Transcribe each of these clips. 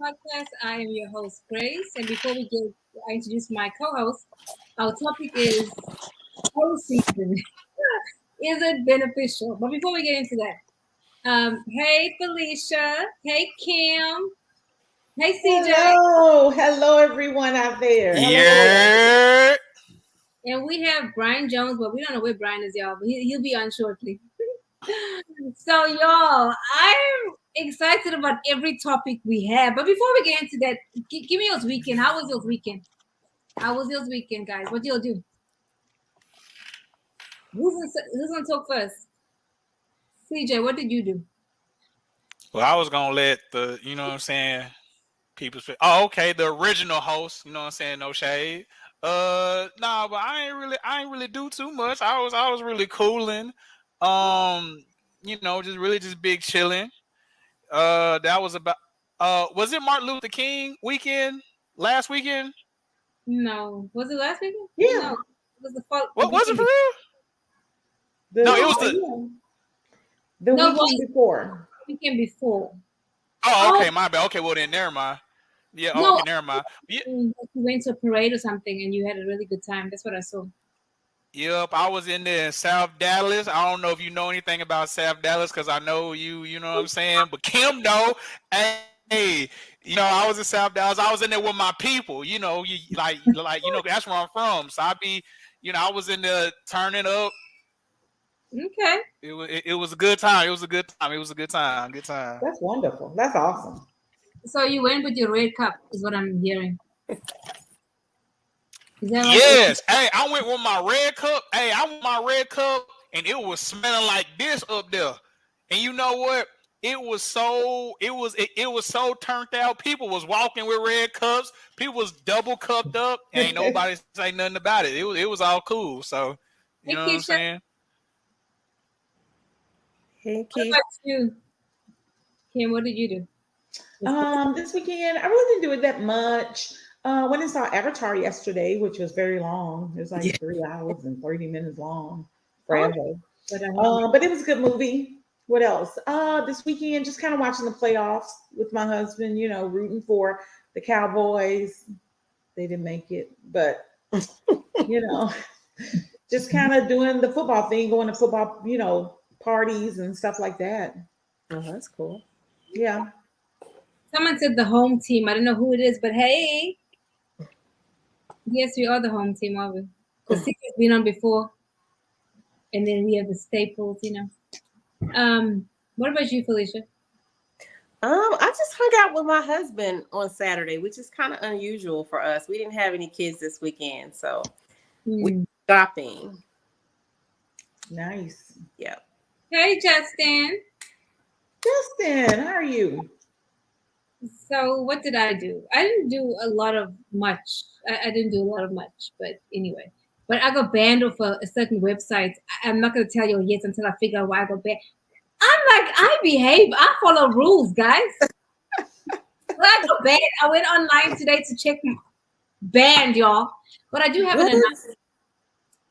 podcast. I am your host, Grace. And before I introduce my co-host, our topic is whole season. Is it beneficial? But before we get into that, hey Felicia, hey Kim, hey CJ, hello everyone out there. Yeah. and we have Brian Jones, but we don't know where Brian is, y'all. But he'll be on shortly. So, y'all, I'm excited about every topic we have. But before we get into that, give me your weekend. How was your weekend? How was your weekend, guys? What y'all do? Who's gonna talk first? CJ, what did you do? Well, I was gonna let people speak. Oh, okay, the original host, no shade. Nah, but I ain't really do too much. I was really cooling. Just big chilling. That was about was it Martin Luther King weekend last weekend? No. Was it last weekend? Yeah. No. It was What was it for real? No, it was the weekend before. Weekend before. Oh, okay, my bad. Okay, well then never mind. Yeah, okay, never mind. Yeah. You went to a parade or something and you had a really good time. That's what I saw. Yep, I was in there in South Dallas. I don't know if you know anything about South Dallas because I know you know what I'm saying? But Kim, though, hey, I was in South Dallas. I was in there with my people, that's where I'm from. So I was in there turning up. Okay. It was a good time. It was a good time. It was a good time. Good time. That's wonderful. That's awesome. So you went with your red cup, is what I'm hearing. Is that right? Yes. Hey, I went with my red cup. Hey, I went with my red cup, and it was smelling like this up there. And you know what? It was so turned out. People was walking with red cups. People was double cupped up. And ain't nobody say nothing about it. It was all cool. So you know what I'm saying? Hey, What about you? Kim, what did you do? This weekend, I really didn't do it that much. Went and saw Avatar yesterday, which was very long. It was like 3 hours and 30 minutes long. Forever. But it was a good movie. What else? This weekend, just kind of watching the playoffs with my husband, rooting for the Cowboys. They didn't make it, but just kind of doing the football thing, going to football, parties and stuff like that. Oh, that's cool. Yeah. Someone said the home team. I don't know who it is, but hey. Yes, we are the home team, are we? Because Secret's been on before. And then we have the staples, What about you, Felicia? I just hung out with my husband on Saturday, which is kind of unusual for us. We didn't have any kids this weekend, so we went shopping. Nice. Yep. Hey, Justin. Justin, how are you? So what did I do? I didn't do a lot of much. I didn't do a lot of much, but anyway. But I got banned off a certain website. I'm not going to tell you yet until I figure out why I got banned. I'm like, I behave. I follow rules, guys. When I got banned, I went online today to check banned, y'all. But I do have an announcement.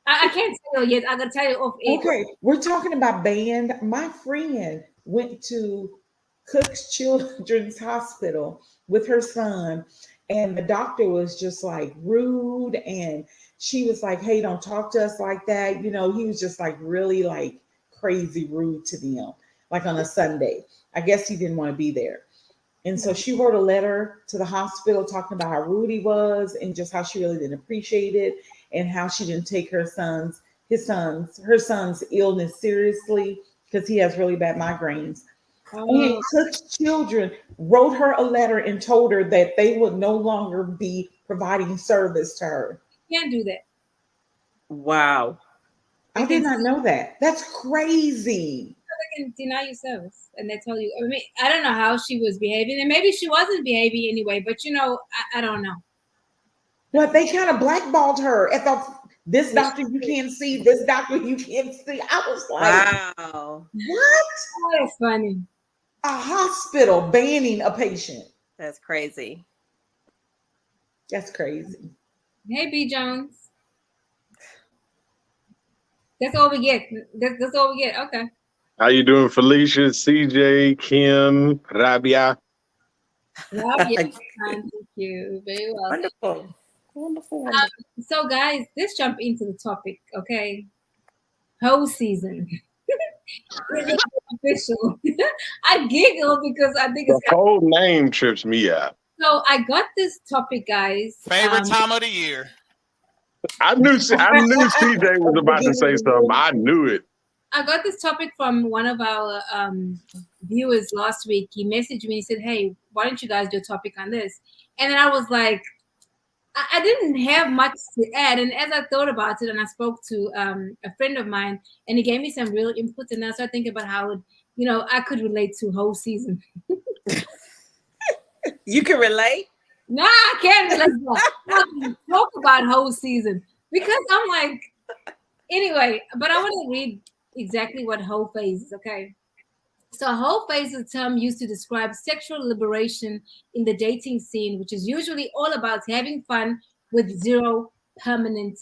I can't tell you yet. I got to tell you off air. Okay, we're talking about banned. My friend went to Cook's Children's Hospital with her son, and the doctor was just like rude, and she was like, hey, don't talk to us like that. He was just like really like crazy rude to them, like on a Sunday. I guess he didn't want to be there. And so she wrote a letter to the hospital talking about how rude he was and just how she really didn't appreciate it and how she didn't take her son's illness seriously because he has really bad migraines. And Cook's children wrote her a letter and told her that they would no longer be providing service to her. You can't do that. Wow. I did not know that. That's crazy. They can deny you service, and they tell you. I mean, I don't know how she was behaving, and maybe she wasn't behaving anyway. But I don't know. But they kind of blackballed her. This doctor you can't see, this doctor you can't see. I was like, wow, what? That's funny. A hospital banning a patient. That's crazy. That's crazy. Hey, B. Jones. That's all we get. That's all we get. Okay. How you doing, Felicia, CJ, Kim, Rabia? Love you. Thank you. Very well. Wonderful. Wonderful. Wonderful. So, guys, let's jump into the topic, okay? Whole season. It's official. I giggle because I think The it's whole name trips me out. so. I got this topic, guys. Favorite time of the year. I knew CJ was about to say something. I knew it. I got this topic from one of our viewers last week. He messaged me. He said, "Hey, why don't you guys do a topic on this?" And then I was like, I didn't have much to add. And as I thought about it, and I spoke to a friend of mine, and he gave me some real input, and I started thinking about how, I could relate to whole season. You can relate? Nah, I can't relate. I can talk about whole season because I'm like, anyway. But I want to read exactly what whole phase is. Okay. So whole phase is a term used to describe sexual liberation in the dating scene, which is usually all about having fun with zero permanent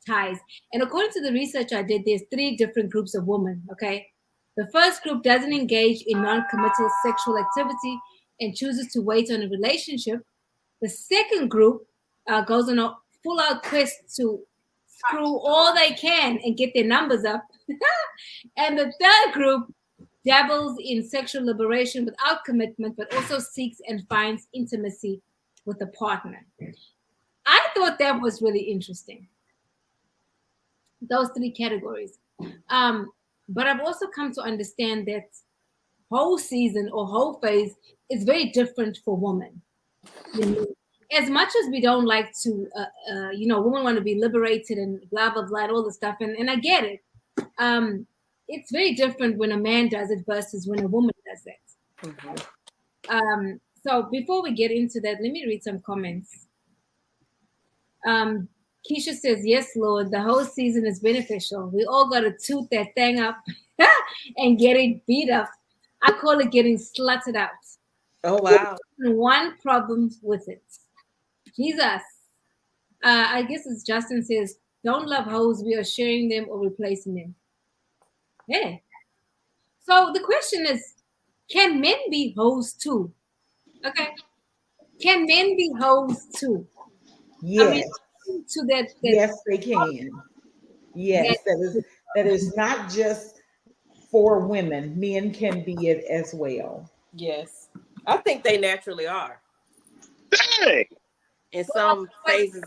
ties. And according to the research I did, there's 3 different groups of women, okay? The first group doesn't engage in non-committal sexual activity and chooses to wait on a relationship. The second group goes on a full-out quest to screw all they can and get their numbers up. And the third group dabbles in sexual liberation without commitment, but also seeks and finds intimacy with a partner. I thought that was really interesting. Those 3 categories. But I've also come to understand that whole season or whole phase is very different for women. As much as we don't like to, women want to be liberated and blah, blah, blah, and all the stuff. And I get it. It's very different when a man does it versus when a woman does it. Mm-hmm. So before we get into that, let me read some comments. Keisha says, yes, Lord, the whole season is beneficial. We all got to toot that thing up and get it beat up. I call it getting slutted out. Oh, wow. One problem with it. Jesus. I guess it's Justin says, don't love hoes. We are sharing them or replacing them. Yeah. So the question is, can men be hoes too? Okay. Can men be hoes too? Yes. I mean, to that yes, they can. Yes, that is not just for women. Men can be it as well. Yes. I think they naturally are. Dang. In some phases.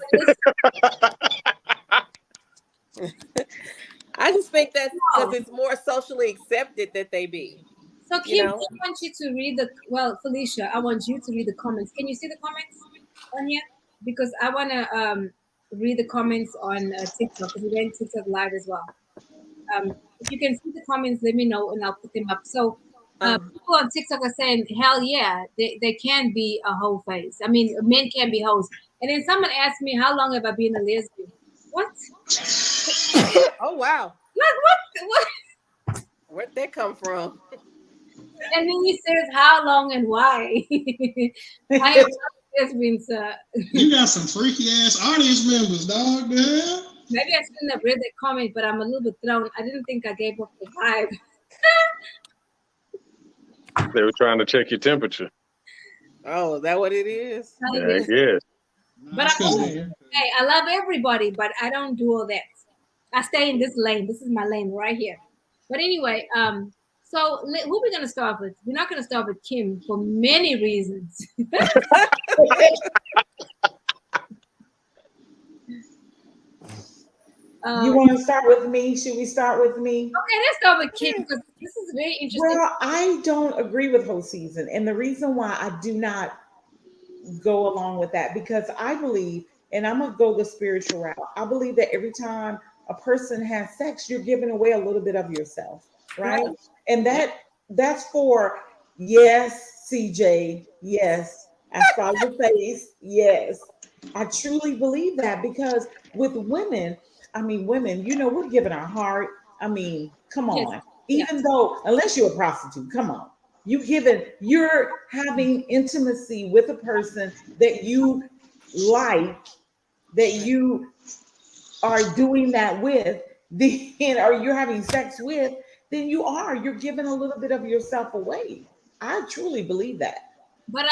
I just think that's because it's more socially accepted that they be. So, Kim, I want you to read Felicia, I want you to read the comments. Can you see the comments on here? Because I want to read the comments on TikTok, because we went TikTok live as well. If you can see the comments, let me know and I'll put them up. So, people on TikTok are saying, hell yeah, they can be a hoe phase. I mean, men can be hoes. And then someone asked me, how long have I been a lesbian? What? Oh, wow. What? Where'd that come from? And then he says, how long and why? I have lesbians. You got some freaky ass audience members, dog, man. Maybe I shouldn't have read that comment, but I'm a little bit thrown. I didn't think I gave up the vibe. They were trying to check your temperature. Oh, is that what it is? Yeah, yes. But I love everybody, but I don't do all that. I stay in this lane. This is my lane right here. But anyway, so who are we going to start with? We're not going to start with Kim for many reasons. You want to start with me? Should we start with me? Okay, let's start with Kim, because this is very interesting. Well, I don't agree with whole season. And the reason why I do not go along with that, because I believe, and I'm going to go the spiritual route, I believe that every time a person has sex, you're giving away a little bit of yourself, right? And that's for, yes, CJ, yes, I saw your face, yes. I truly believe that, because with women, we're giving our heart. I mean, come on. Even though, unless you're a prostitute, come on. You're having intimacy with a person that you like, that you are doing that with, or you're having sex with, then you're giving a little bit of yourself away. I truly believe that. But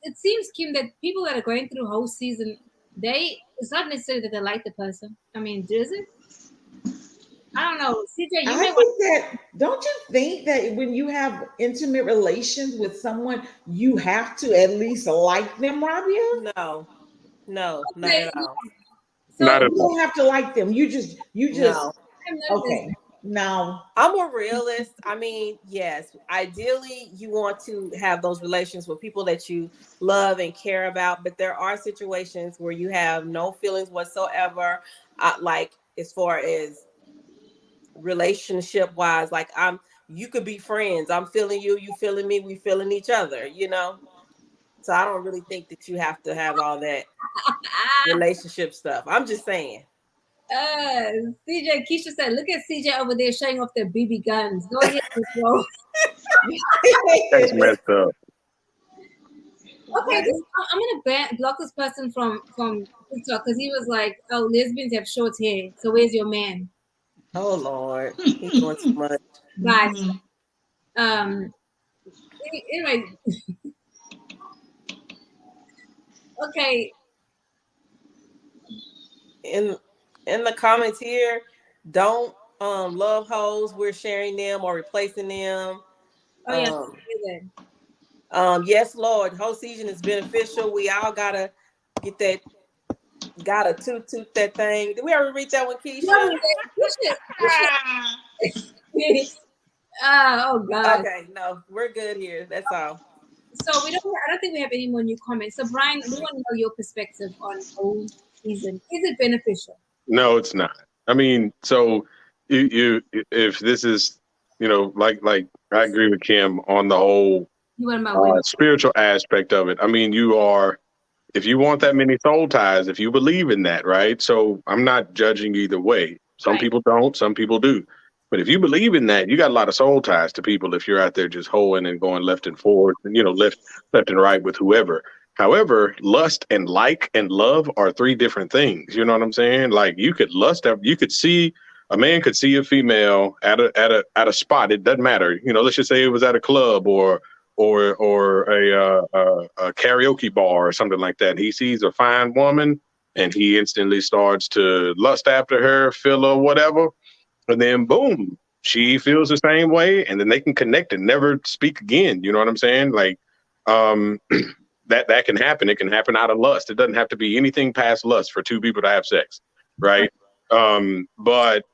it seems, Kim, that people that are going through whole season, it's not necessarily that they like the person. I mean, is it? I don't know. CJ, you I may want. think that, don't you think that when you have intimate relations with someone, you have to at least like them, Rabia? No, no, not Okay, at all. Not so at You all. don't have to like them. You just, No. I'm not this. okay. No. I'm a realist. I mean, yes, ideally you want to have those relations with people that you love and care about, but there are situations where you have no feelings whatsoever. Like as far as relationship wise, like you could be friends. I'm feeling you, you feeling me, we feeling each other, you know? So I don't really think that you have to have all that relationship stuff. I'm just saying. CJ, Keisha said, look at CJ over there showing off their BB guns. Go ahead, bro. That's messed up. Okay, I'm gonna block this person from TikTok because he was like, "Oh, lesbians have short hair, so where's your man?" Oh Lord, he's doing too much. Guys, um, anyway, okay, In the comments here, don't love hoes. We're sharing them or replacing them. oh yeah, Yes, Lord, whole season is beneficial. We all gotta get that, gotta toot that thing. Did we ever read that one, Keisha? Oh God. Okay, no, we're good here. That's all. So we don't. I don't think we have any more new comments. So Brian, we want to know your perspective on whole season. Is it beneficial? No, it's not. I mean, so if this is, like I agree with Kim on the whole You want my women? spiritual aspect of it. I mean, if you want that many soul ties, if you believe in that, right? So I'm not judging either way. Some Right. people don't, some people do. But if you believe in that, you got a lot of soul ties to people if you're out there just hoeing and going left and forward, and, left and right with whoever. However, lust and like and love are three different things. You know what I'm saying? Like you could you could see a man could see a female at a spot. It doesn't matter. Let's just say it was at a club or a karaoke bar or something like that. He sees a fine woman and he instantly starts to lust after her, feel her, whatever. And then boom, she feels the same way. And then they can connect and never speak again. You know what I'm saying? Like, that can happen. It can happen out of lust. It doesn't have to be anything past lust for two people to have sex. Right. But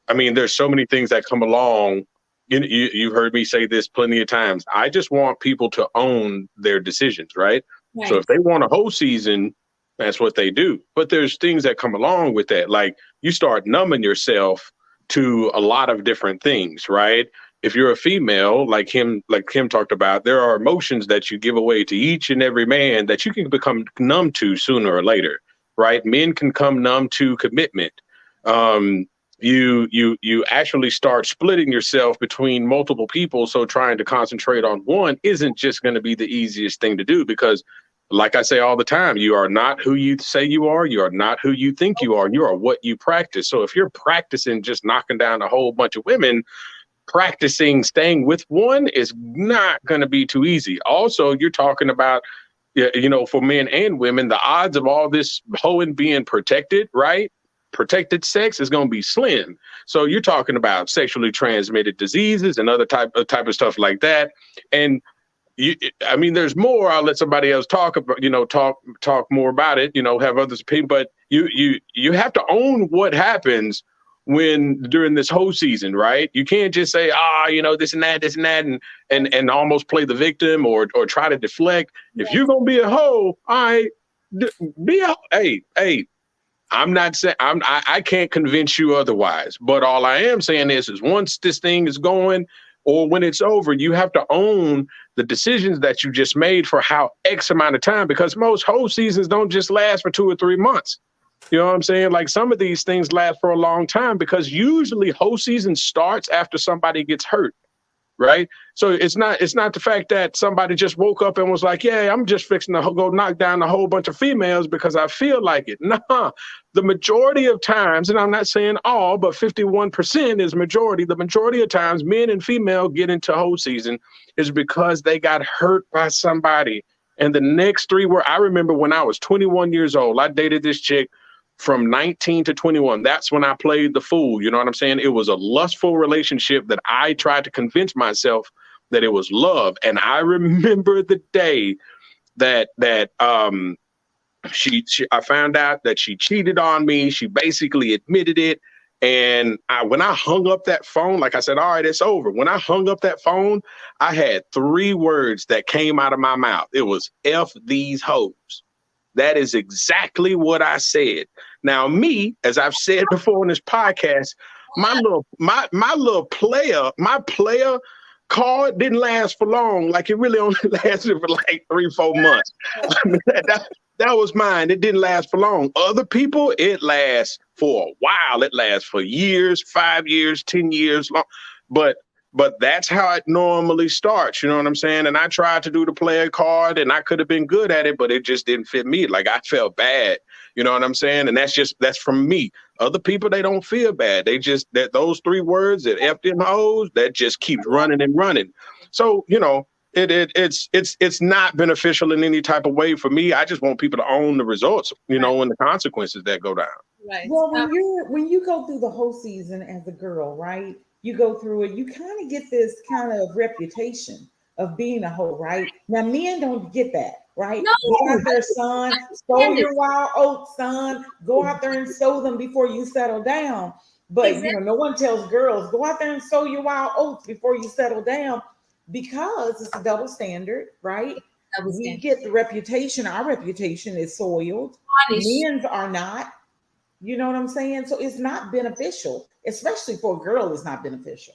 I mean, there's so many things that come along. You've heard me say this plenty of times. I just want people to own their decisions, right? Right. So if they want a whole season, that's what they do. But there's things that come along with that. Like you start numbing yourself to a lot of different things, right? If you're a female, like Kim talked about, there are emotions that you give away to each and every man that you can become numb to sooner or later, right? Men can come numb to commitment. You actually start splitting yourself between multiple people. So trying to concentrate on one isn't just going to be the easiest thing to do because, like I say all the time, you are not who you say you are. You are not who you think you are. You are what you practice. So if you're practicing just knocking down a whole bunch of women, practicing staying with one is not going to be too easy. Also, you're talking about, for men and women, the odds of all this hoeing being protected, right? Protected sex is going to be slim. So you're talking about sexually transmitted diseases and other type of stuff like that. And there's more. I'll let somebody else talk about, talk more about it, have others opinion, but you have to own what happens during this whole season, right? You can't just say, this and that, and almost play the victim or try to deflect. If you're going to be a hoe, hey, I'm not saying I can't convince you otherwise, but all I am saying is once this thing is going or when it's over, you have to own the decisions that you just made for how X amount of time, because most whole seasons don't just last for 2 or 3 months. You know what I'm saying? Like some of these things last for a long time because usually whole season starts after somebody gets hurt. right? So it's not the fact that somebody just woke up and was like, yeah, I'm just fixing to go knock down a whole bunch of females because I feel like it. Nah, the majority of times, and I'm not saying all, but 51% is majority. The majority of times men and female get into whole season is because they got hurt by somebody. And the next three were, I remember when I was 21 years old, I dated this chick from 19 to 21. That's when I played the fool. You know what I'm saying? It was a lustful relationship that I tried to convince myself that it was love. And I remember the day that I found out that she cheated on me. She basically admitted it. And when I hung up that phone, like I said, all right, it's over. When I hung up that phone, I had 3 words that came out of my mouth. It was F these hoes. That is exactly what I said. Now, me, as I've said before in this podcast, my little player card didn't last for long. Like it really only lasted for like 3-4 months. I mean, that was mine. It didn't last for long. Other people, it lasts for a while. It lasts for years, 5 years, 10 years long. But that's how it normally starts. You know what I'm saying? And I tried to do the player card and I could have been good at it, but it just didn't fit me. Like I felt bad. You know what I'm saying? And that's from me. Other people, they don't feel bad. They just, those 3 words that F them hoes, that just keeps running and running. So, you know, it's not beneficial in any type of way for me. I just want people to own the results, you know, and the consequences that go down. Right. Well, when you go through the whole season as a girl, right? You go through it, you kind of get this kind of reputation of being a hoe, right? Now, men don't get that, right? No, go out there, son, sow your wild oats, son. Go out there and sow them before you settle down. But you know, no one tells girls, go out there and sow your wild oats before you settle down, because it's a double standard, right? We get the reputation, our reputation is soiled. Men's are not. You know what I'm saying? So it's not beneficial, especially for a girl. It's not beneficial.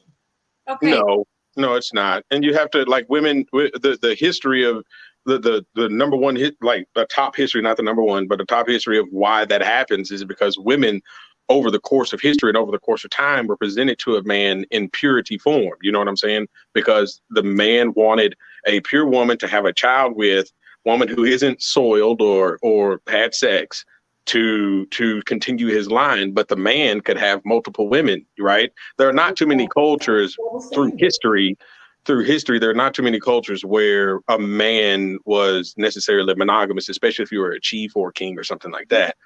Okay. No, it's not. And you have to, like, women, the history of the number one hit, like the top history, not the number one, but the top history of why that happens is because women over the course of history and over the course of time were presented to a man in purity form. You know what I'm saying? Because the man wanted a pure woman to have a child with, woman who isn't soiled or had sex, to continue his line, but the man could have multiple women, right? There are not too many cultures through history, there are not too many cultures where a man was necessarily monogamous, especially if you were a chief or a king or something like that.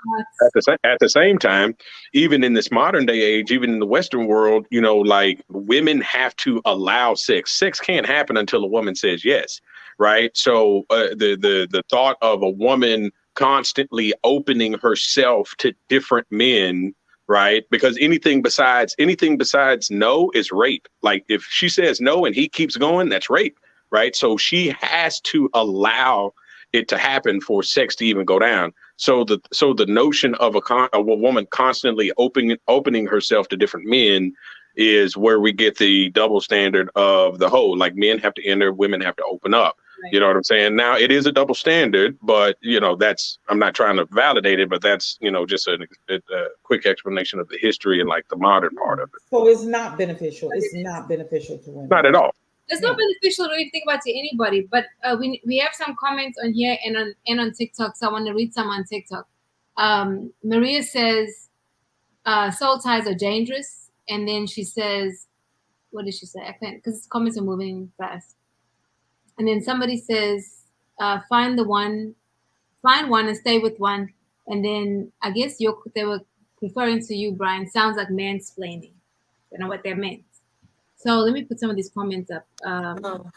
At the same time, even in this modern day age, even in the Western world, you know, like women have to allow sex. Sex can't happen until a woman says yes, right? So the thought of a woman constantly opening herself to different men, right? Because anything besides no is rape. Like if she says no and he keeps going, that's rape, right? So she has to allow it to happen for sex to even go down. So the notion of a woman constantly opening herself to different men is where we get the double standard of the whole. Like men have to enter, women have to open up. Right. You know what I'm saying? Now it is a double standard, but you know, I'm not trying to validate it, but that's, you know, just a quick explanation of the history and like the modern part of it. So it's not beneficial. It's not beneficial to women. Not at all. It's not beneficial to even think about to anybody. But we have some comments on here and on TikTok. So I want to read some on TikTok. Maria says, soul ties are dangerous. And then she says, what did she say? I can't, because comments are moving fast. And then somebody says, find one and stay with one. And then I guess they were referring to you, Brian. Sounds like mansplaining. I don't know what that meant. So let me put some of these comments up.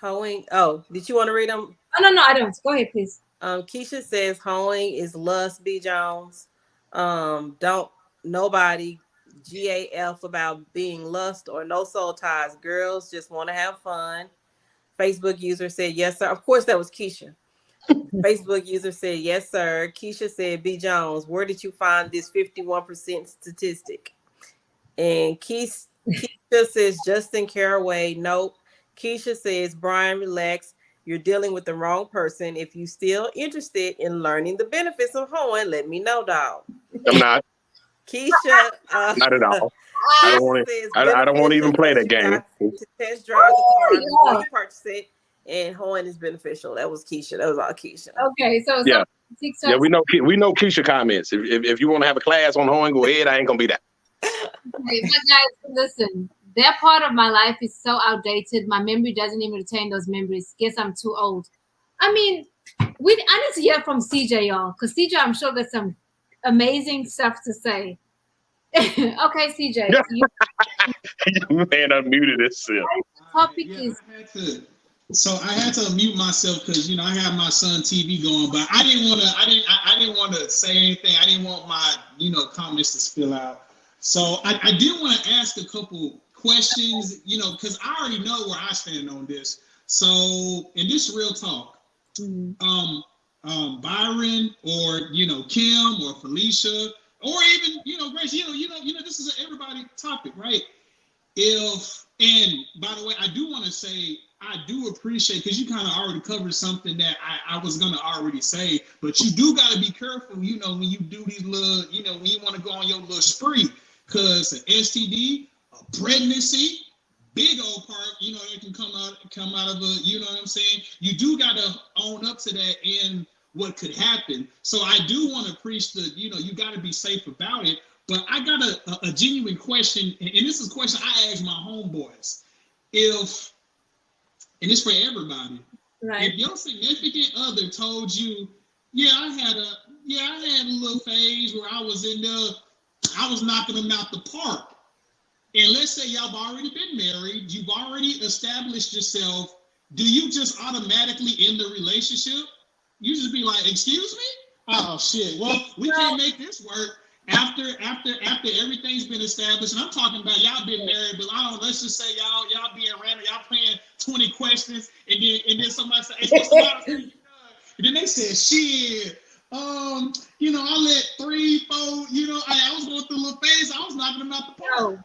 Hoeing. Oh, did you want to read them? Oh, no, I don't. Go ahead, please. Keisha says hoeing is lust, B. Jones. Don't nobody GAF about being lust or no soul ties. Girls just want to have fun. Facebook user said, yes, sir. Of course, that was Keisha. Facebook user said, yes, sir. Keisha said, B. Jones, where did you find this 51% statistic? And Keisha says, Justin Caraway, nope. Keisha says, Brian, relax. You're dealing with the wrong person. If you still interested in learning the benefits of hoeing, let me know, dog. I'm not. Keisha, Not at all. I don't Keisha want says to. I don't want to even beneficial play because that you game. got to test drive the car before yeah. you purchase it, and hoeing is beneficial. That was Keisha. That was all Keisha. Okay, so Yeah. TikTok. Yeah, we know Keisha comments. If you want to have a class on hoeing, go ahead. I ain't gonna be there. Okay, but guys, listen. That part of my life is so outdated. My memory doesn't even retain those memories. Guess I'm too old. I mean, I need to hear from CJ, y'all, because CJ, I'm sure got some amazing stuff to say. Okay, CJ, Man, unmuted himself. topic Yeah, is I had to. So I had to mute myself because I have my son TV going, but I didn't want to. I didn't want to say anything. I didn't want my comments to spill out. So I did want to ask a couple questions, because I already know where I stand on this. So, in this real talk, Byron or Kim or Felicia or even Grace, this is an everybody topic, right? And by the way, I do want to say I do appreciate, because you kind of already covered something that I was gonna already say, but you do got to be careful, when you do these little, when you want to go on your little spree, because an STD, a pregnancy, big old part, that can come out of a, what I'm saying? You do got to own up to that and what could happen. So I do want to preach the, you got to be safe about it. But I got a genuine question, and this is a question I asked my homeboys. And it's for everybody. right. If your significant other told you, I had a little phase where I was knocking them out the park. And let's say y'all have already been married, you've already established yourself, do you just automatically end the relationship? You just be like, excuse me? Oh shit. Well, we can't make this work. After everything's been established, and I'm talking about y'all been married, but let's just say y'all being random, y'all playing 20 questions, and then somebody say, hey, what's the last thing you done? And then they said, shit, I let 3, 4, I was going through a little phase, I was knocking them out the park.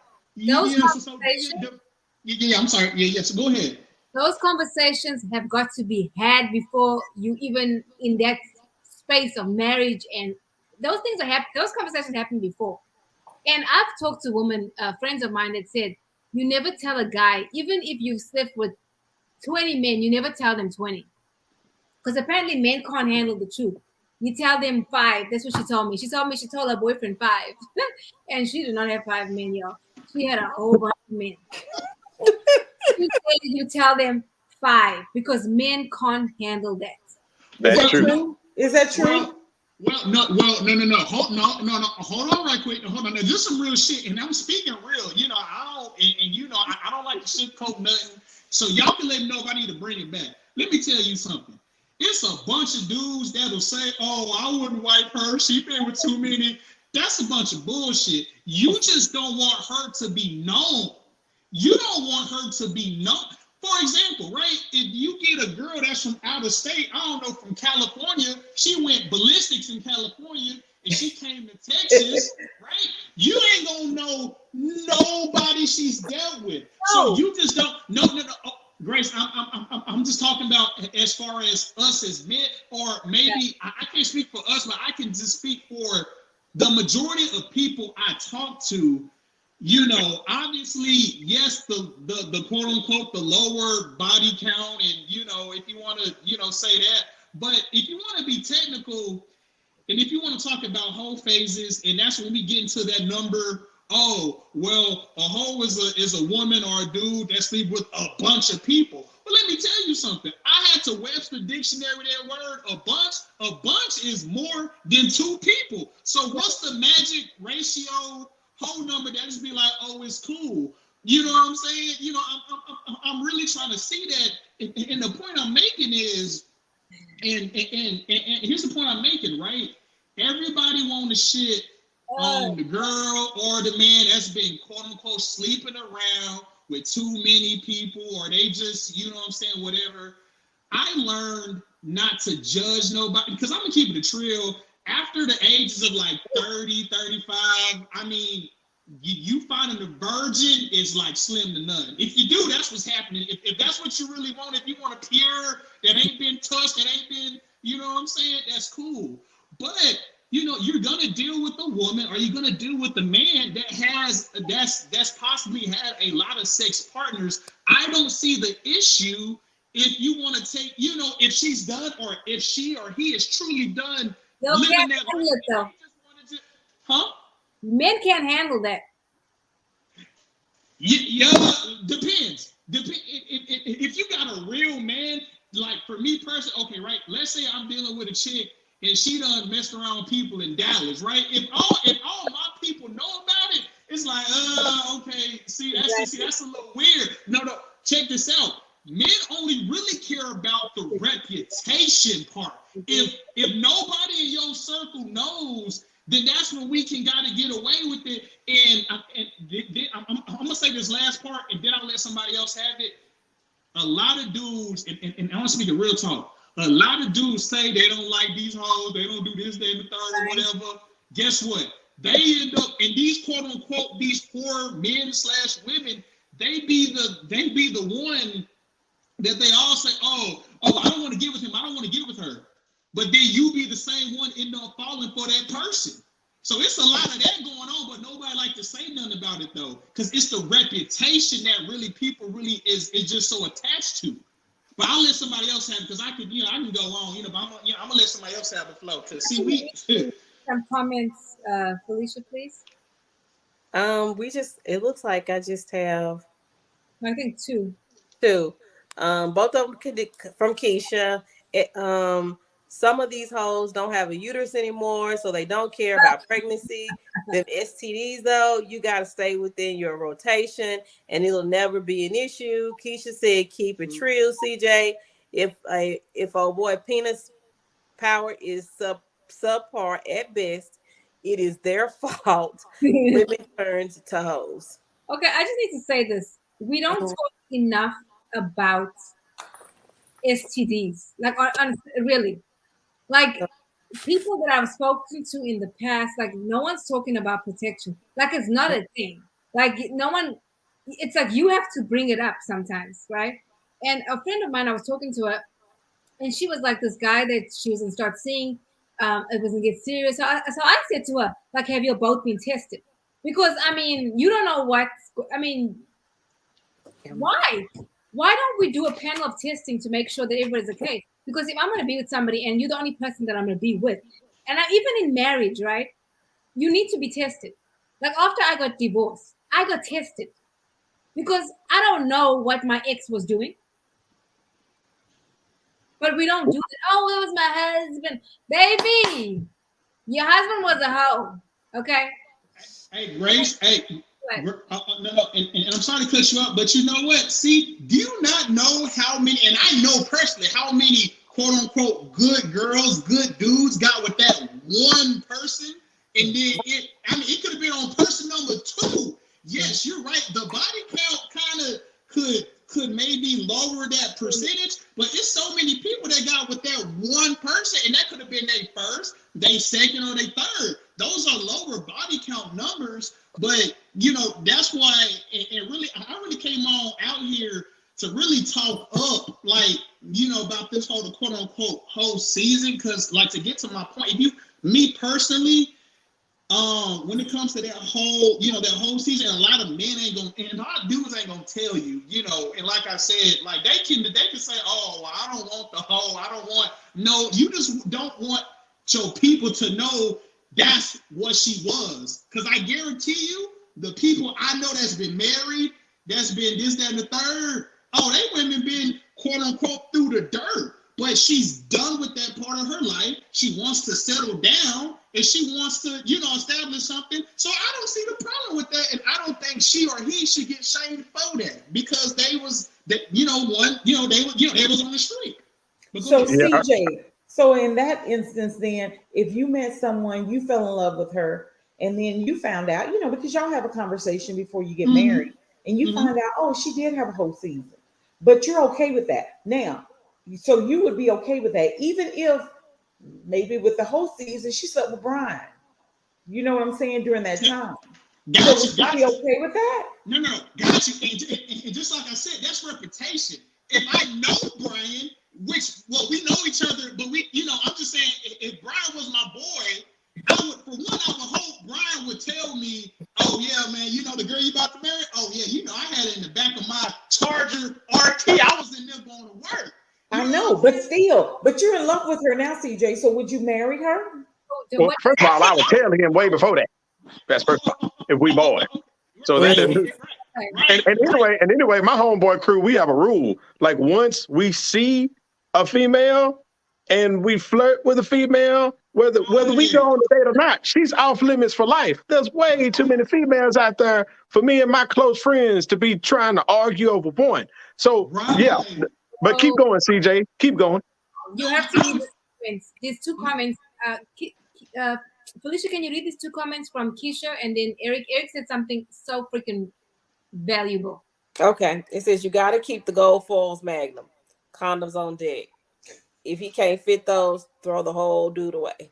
I'm sorry. Yeah, so go ahead. Those conversations have got to be had before you even in that space of marriage, and those things those conversations happen before. And I've talked to women, friends of mine, that said you never tell a guy, even if you slept with 20 men, you never tell them 20, because apparently men can't handle the truth. You tell them 5. That's what she told me. She told me she told her boyfriend 5, and she did not have 5 men, y'all. She had a whole bunch of men. You tell them 5 because men can't handle that. That's true. Is that true? No. Hold on right quick. Hold on. Now, this is some real shit, and I'm speaking real. I don't like to sugarcoat nothing. So y'all can let me know if I need to bring it back. Let me tell you something. It's a bunch of dudes that'll say, "Oh, I wouldn't wipe her. She been with too many." That's a bunch of bullshit. You just don't want her to be known. You don't want her to be known. For example, right? If you get a girl that's from out of state, I don't know, from California, she went ballistics in California and she came to Texas, right? You ain't gonna know nobody she's dealt with. So you just don't. No. Oh, Grace, I'm just talking about as far as us as men, or maybe I can't speak for us, but I can just speak for the majority of people I talk to. Obviously, yes, the quote unquote the lower body count, and if you want to say that, but if you want to be technical, and if you want to talk about whole phases, and that's when we get into that number. Oh, well, a hoe is a woman or a dude that sleep with a bunch of people. But let me tell you something. I had to Webster Dictionary that word. A bunch is more than 2 people. So what's the magic ratio? Whole number that just be like, oh, it's cool. You know what I'm saying? I'm really trying to see that. And the point I'm making is, and here's the point I'm making, right? Everybody want to shit on the girl or the man that's been quote unquote sleeping around with too many people, or they just, whatever. I learned not to judge nobody, because I'm gonna keep it a trill. After the ages of like 30, 35, I mean, you finding a virgin is like slim to none. If you do, that's what's happening. If that's what you really want, if you want a pure that ain't been touched, that ain't been, that's cool. But you're gonna deal with a woman, or you're gonna deal with a man that's possibly had a lot of sex partners. I don't see the issue if you want to take, if she's done, or if she or he is truly done They living can't that handle it though. life. Huh? Men can't handle that. Yeah, depends. If you got a real man, like for me personally, okay, right? Let's say I'm dealing with a chick and she done messed around with people in Dallas, right? If all my people know about it, it's like, okay, see, that's a little weird. No, check this out. Men only really care about the reputation part. If nobody in your circle knows, then that's when we can gotta get away with it. And I'm gonna say this last part, and then I'll let somebody else have it. A lot of dudes, and I want to speak a real talk. A lot of dudes say they don't like these hoes, they don't do this, that, and the third, or whatever. Guess what? They end up in these quote unquote these poor men / women. They be the one that they all say, oh, I don't want to get with him, I don't want to get with her. But then you be the same one end up falling for that person. So it's a lot of that going on, but nobody like to say nothing about it though, because it's the reputation that really people really is just so attached to. But I'll let somebody else have it, because I can go on, but I'm gonna let somebody else have the flow. Cause see, we some comments, Felicia, please. It looks like I just have I think two. Both of them from Keisha. Some of these hoes don't have a uterus anymore, so they don't care about pregnancy. Them STDs, though, you got to stay within your rotation, and it'll never be an issue. Keisha said, "Keep it real, CJ. If old boy penis power is subpar at best, it is their fault. Women turn to hoes." Okay, I just need to say this: we don't talk enough about STDs, like really. Like people that I've spoken to in the past, like no one's talking about protection. Like it's not a thing. Like no one, it's like you have to bring it up sometimes, right? And a friend of mine, I was talking to her, and she was like this guy that she was gonna start seeing. It was gonna get serious. So I said to her, like, have you both been tested? Because I mean, you don't know what. I mean, why? Why don't we do a panel of testing to make sure that everybody's okay? Because if I'm going to be with somebody and you're the only person that I'm going to be with, and even in marriage, right, you need to be tested. Like after I got divorced, I got tested because I don't know what my ex was doing. But we don't do it. Oh, it was my husband. Baby, your husband was a hoe. Okay? Hey, Grace, no, and I'm sorry to cut you off, but you know what? See, do you not know how many, and I know personally how many quote unquote good girls, good dudes got with that one person, and then it could have been on person number 2. Yes, you're right. The body count kind of could maybe lower that percentage, but it's so many people that got with that one person, and that could have been their first, their second, or their third. Those are lower body count numbers, but that's why. And really, I really came on out here to really talk up, like about this whole quote unquote whole season, because like to get to my point, me personally. When it comes to that whole season, a lot of men ain't gonna, and a lot of dudes ain't gonna tell you, and like I said, like they can say, oh, well, I don't want the hoe, I don't want, no, you just don't want your people to know that's what she was. Because I guarantee you, the people I know that's been married, that's been this, that, and the third, oh, they women been quote unquote through the dirt. But she's done with that part of her life. She wants to settle down, and she wants to, establish something. So I don't see the problem with that, and I don't think she or he should get shamed for that because they was on the street. So CJ, so in that instance, then if you met someone, you fell in love with her, and then you found out, because y'all have a conversation before you get married, and you find out, oh, she did have a whole season, but you're okay with that now. So you would be okay with that, even if maybe with the whole season she slept with Brian. You know what I'm saying? During that time. Would you be okay with that? No, got you. And just like I said, that's reputation. If I know Brian, we know each other, but I'm just saying, if Brian was my boy, me, oh yeah, man, you know the girl you about to marry? Oh yeah, you know I had it in the back of my Charger RT. I was in there going to work. I know, but still, but you're in love with her now, CJ. So would you marry her? Well, first of all, I would tell him way before that. That's first of all, if we boy. So that and anyway, my homeboy crew, we have a rule. Like once we see a female and we flirt with a female, whether we go on a date or not, she's off limits for life. There's way too many females out there for me and my close friends to be trying to argue over one. So yeah, but keep going, CJ. Keep going. You have to read the comments. These two comments. Felicia, can you read these two comments from Keisha and then Eric? Eric said something so freaking valuable. Okay. It says you got to keep the gold foils magnum. Condoms on deck. If he can't fit those, throw the whole dude away.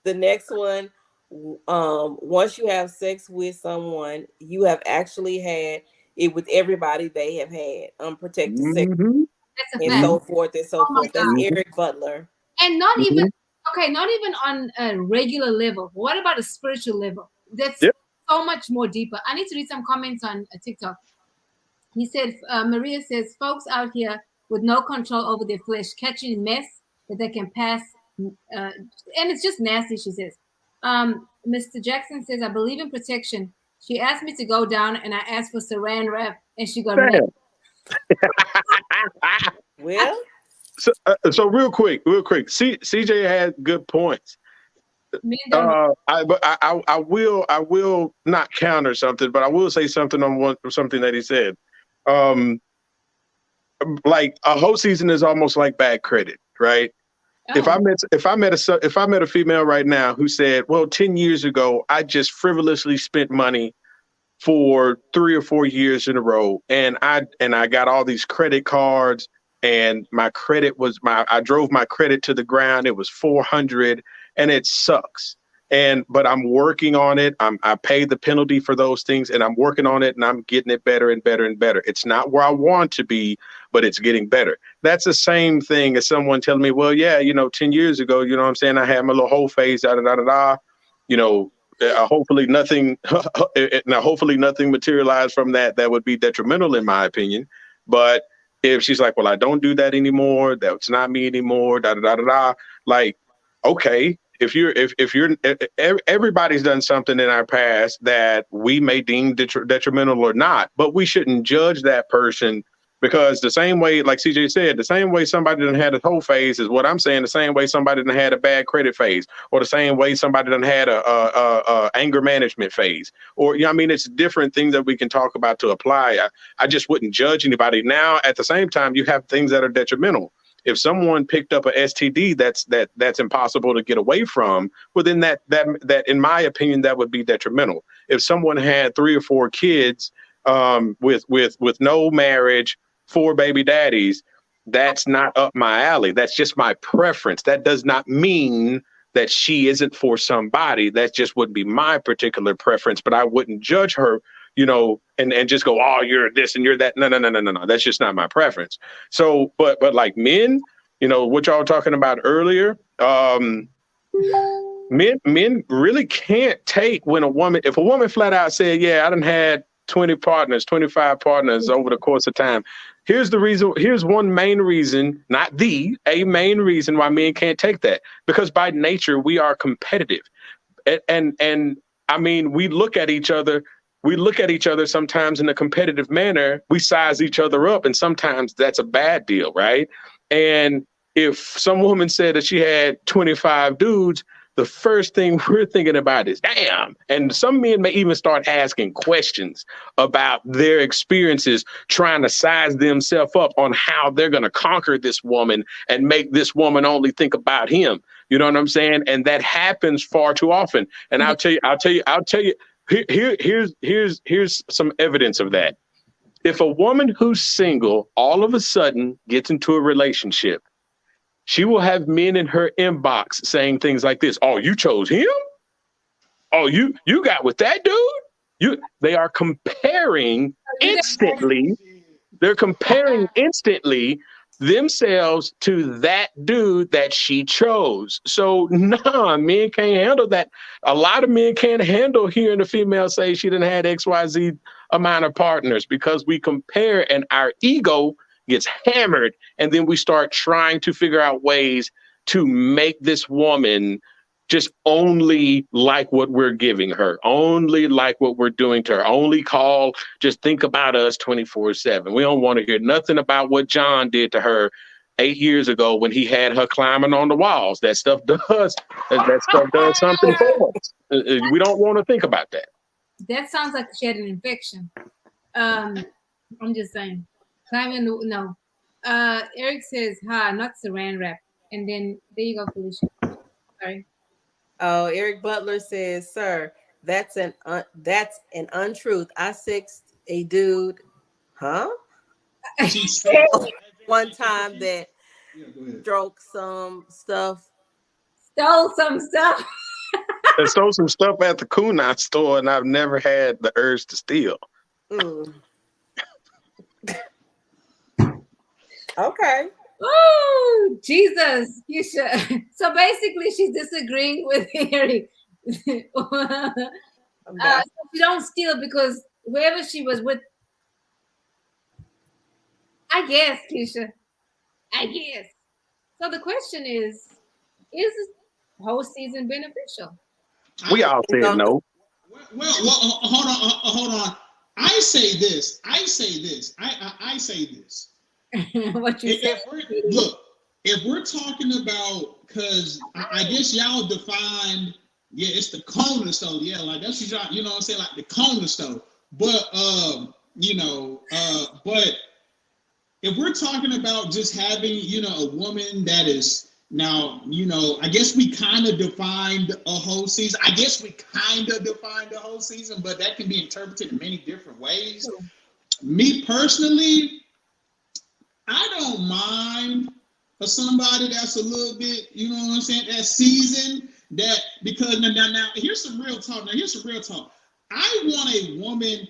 The next one, once you have sex with someone, you have actually had it with everybody they have had unprotected sex, and so forth and so forth. That's Eric Butler. And not even not even on a regular level. What about a spiritual level? That's so much more deeper. I need to read some comments on TikTok. He said, Maria says, folks out here with no control over their flesh, catching mess that they can pass, and it's just nasty, she says. Mr. Jackson says, I believe in protection. She asked me to go down, and I asked for saran wrap, and she got wrapped. Well, so real quick, CJ had good points. I will not counter something, but I will say something on something that he said. Like a whole season is almost like bad credit, right? Oh. If I met a female right now who said, well, 10 years ago, I just frivolously spent money for 3 or 4 years in a row, and I got all these credit cards, and my credit was I drove my credit to the ground. It was 400, and it sucks. But I'm working on it. I paid the penalty for those things, and I'm working on it, and I'm getting it better and better and better. It's not where I want to be, but it's getting better. That's the same thing as someone telling me, well, yeah, 10 years ago, you know what I'm saying, I had my little whole phase, hopefully nothing materialized from that would be detrimental in my opinion. But if she's like, well, I don't do that anymore, that's not me anymore, like, okay. If everybody's done something in our past that we may deem detrimental or not, but we shouldn't judge that person, because the same way, like CJ said, the same way somebody done had a whole phase is what I'm saying. The same way somebody done had a bad credit phase, or the same way somebody done had a anger management phase, or it's different things that we can talk about to apply. I just wouldn't judge anybody. Now, at the same time, you have things that are detrimental. If someone picked up a STD that's impossible to get away from, well, then that in my opinion, that would be detrimental. If someone had 3 or 4 kids with no marriage, 4 baby daddies, that's not up my alley. That's just my preference. That does not mean that she isn't for somebody. That just wouldn't be my particular preference, but I wouldn't judge her, and just go, oh, you're this and you're that. No. That's just not my preference. So, but like men, what y'all were talking about earlier, men really can't take if a woman flat out said, yeah, I done had 20 partners, 25 partners over the course of time. Here's the reason. Here's one main reason, not a main reason why men can't take that, because by nature, we are competitive. And I mean, we look at each other sometimes in a competitive manner. We size each other up, and sometimes that's a bad deal, right? And if some woman said that she had 25 dudes, the first thing we're thinking about is, damn. And some men may even start asking questions about their experiences, trying to size themselves up on how they're going to conquer this woman and make this woman only think about him. You know what I'm saying? And that happens far too often. And I'll tell you. Here's some evidence of that. If a woman who's single all of a sudden gets into a relationship, she will have men in her inbox saying things like this: oh, you chose him? Oh, you got with that dude? They are comparing instantly. They're comparing instantly themselves to that dude that she chose. So nah, men can't handle that. A lot of men can't handle hearing a female say she didn't had XYZ amount of partners because we compare and our ego gets hammered, and then we start trying to figure out ways to make this woman just only like what we're giving her, only like what we're doing to her, only call, just think about us 24/7. We don't want to hear nothing about what John did to her 8 years ago when he had her climbing on the walls. That stuff does something for us. We don't want to think about that. That sounds like she had an infection. I'm just saying. Climbing, no. Eric says, "Ha, not Saran wrap." And then there you go, Felicia. Sorry. Oh, Eric Butler says, "Sir, that's an untruth. I sexed a dude, huh? One time that broke some stuff, Stole some stuff." I stole some stuff at the Kunai store, and I've never had the urge to steal. Okay. Oh, Jesus, you should. So basically, she's disagreeing with Eric. So she don't steal because whoever she was with, I guess, Keisha. I guess. So the question is this whole season beneficial? We all said no. Well, hold on. I say this. What you said? Look, if we're talking about, because I guess y'all defined, it's the corner stove. Yeah, like that's what y'all, you know what I'm saying, like the corner stove. But but if we're talking about just having, a woman that is now, I guess we kind of defined a whole season. But that can be interpreted in many different ways. Me personally, I don't mind for somebody that's a little bit, that seasoned, that because now here's some real talk. I want a woman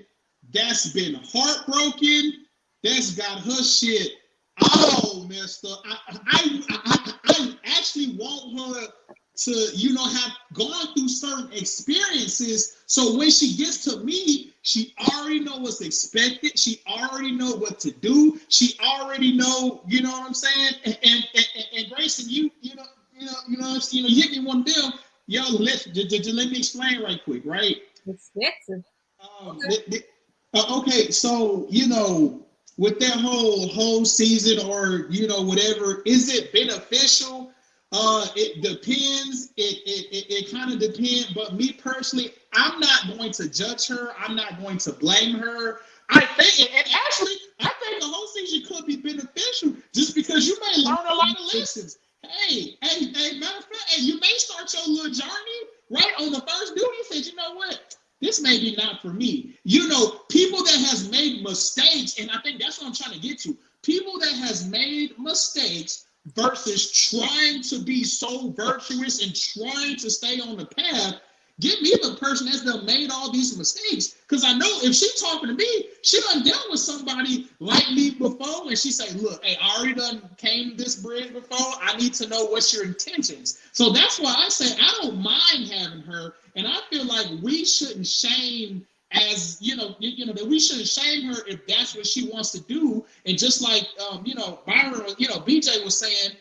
that's been heartbroken, that's got her shit all messed up. I actually want her to, have gone through certain experiences. So when she gets to me, she already know what's expected. She already know what to do. She already know, you know what I'm saying? And Grayson, you hit me one bill. Yo, let me explain right quick, right? Expensive. Okay, so with that whole season or whatever, is it beneficial? It depends. It kind of depends. But me personally, I'm not going to judge her. I'm not going to blame her. I think the whole season could be beneficial just because you may learn a lot of lessons. Hey, matter of fact, you may start your little journey right on the first dude. You said, you know what? This may be not for me. People that has made mistakes, and I think that's what I'm trying to get to. People that has made mistakes versus trying to be so virtuous and trying to stay on the path. Get me the person that's done made all these mistakes. Because I know if she talking to me, she done dealt with somebody like me before, and she say, look, hey, I already done came this bridge before. I need to know what's your intentions. So that's why I say I don't mind having her, and I feel like we shouldn't shame as that we shouldn't shame her if that's what she wants to do. And just like Byron, BJ was saying,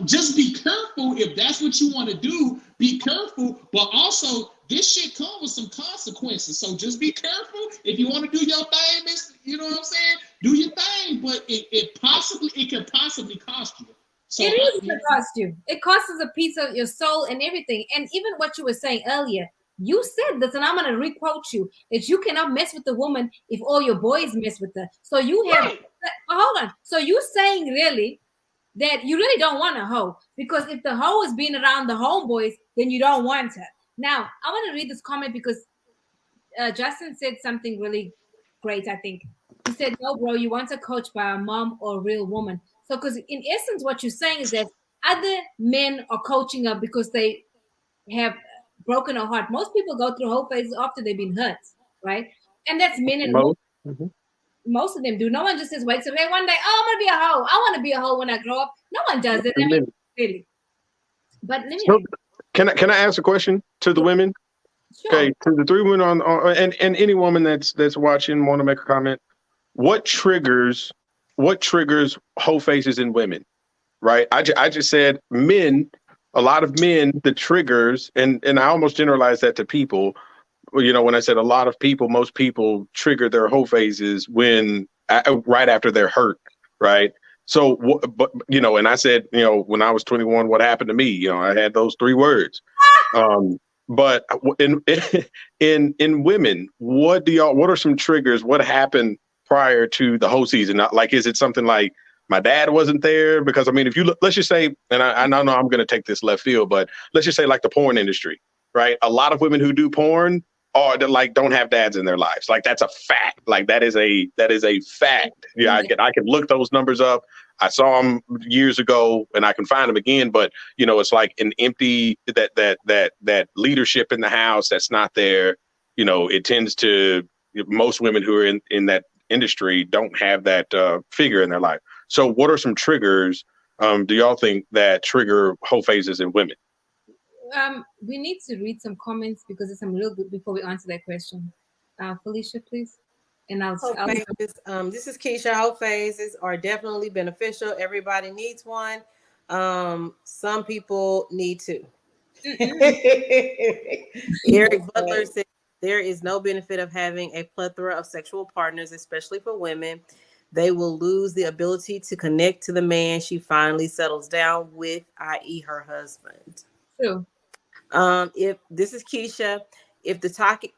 just be careful if that's what you want to do. Be careful, but also this shit comes with some consequences. So just be careful. If you want to do your thing, you know what I'm saying? Do your thing, but it could possibly cost you. So it is going to cost you. It costs a piece of your soul and everything. And even what you were saying earlier, you said this, and I'm going to requote you, that you cannot mess with the woman if all your boys mess with her. So you have, right. Hold on. So you're saying really that you really don't want a hoe, because if the hoe is being around the homeboys, then you don't want her. Now, I want to read this comment because Justin said something really great, I think. He said, no, bro, you want a coach by a mom or a real woman. So, because in essence, what you're saying is that other men are coaching her because they have broken her heart. Most people go through whole phases after they've been hurt, right? And that's men and women. Mm-hmm. Most of them do. No one just says, wait, so hey, one day, oh, I'm gonna be a hoe. I want to be a hoe when I grow up. No one does it. I mean, really. But anyway. So, can I ask a question to the women? Sure. Okay, to the three women and any woman that's watching want to make a comment. What triggers whole faces in women? Right. I just said men. A lot of men, the triggers, and I almost generalized that to people. You know, when I said a lot of people, most people trigger their whole phases when right after they're hurt, right? So, but you know, and I said, you know, when I was 21, what happened to me? You know, I had those three words. But in in women, what are some triggers? What happened prior to the whole season? Like, is it something like my dad wasn't there? Because I mean, if you look, let's just say, and I know I'm going to take this left field, but let's just say like the porn industry, right? A lot of women who do porn are like don't have dads in their lives. Like that's a fact. Like that is a fact. Yeah, I can look those numbers up. I saw them years ago, and I can find them again. But you know, it's like an empty that leadership in the house that's not there. You know, it tends to most women who are in that industry don't have that figure in their life. So, what are some triggers? Do y'all think that trigger whole phases in women? We need to read some comments because there's some real good before we answer that question. Felicia, please. And I'll this is Keisha. Whole phases are definitely beneficial. Everybody needs one. Some people need two. Eric Butler said there is no benefit of having a plethora of sexual partners, especially for women. They will lose the ability to connect to the man she finally settles down with, i.e. her husband. True. If this is Keisha, if the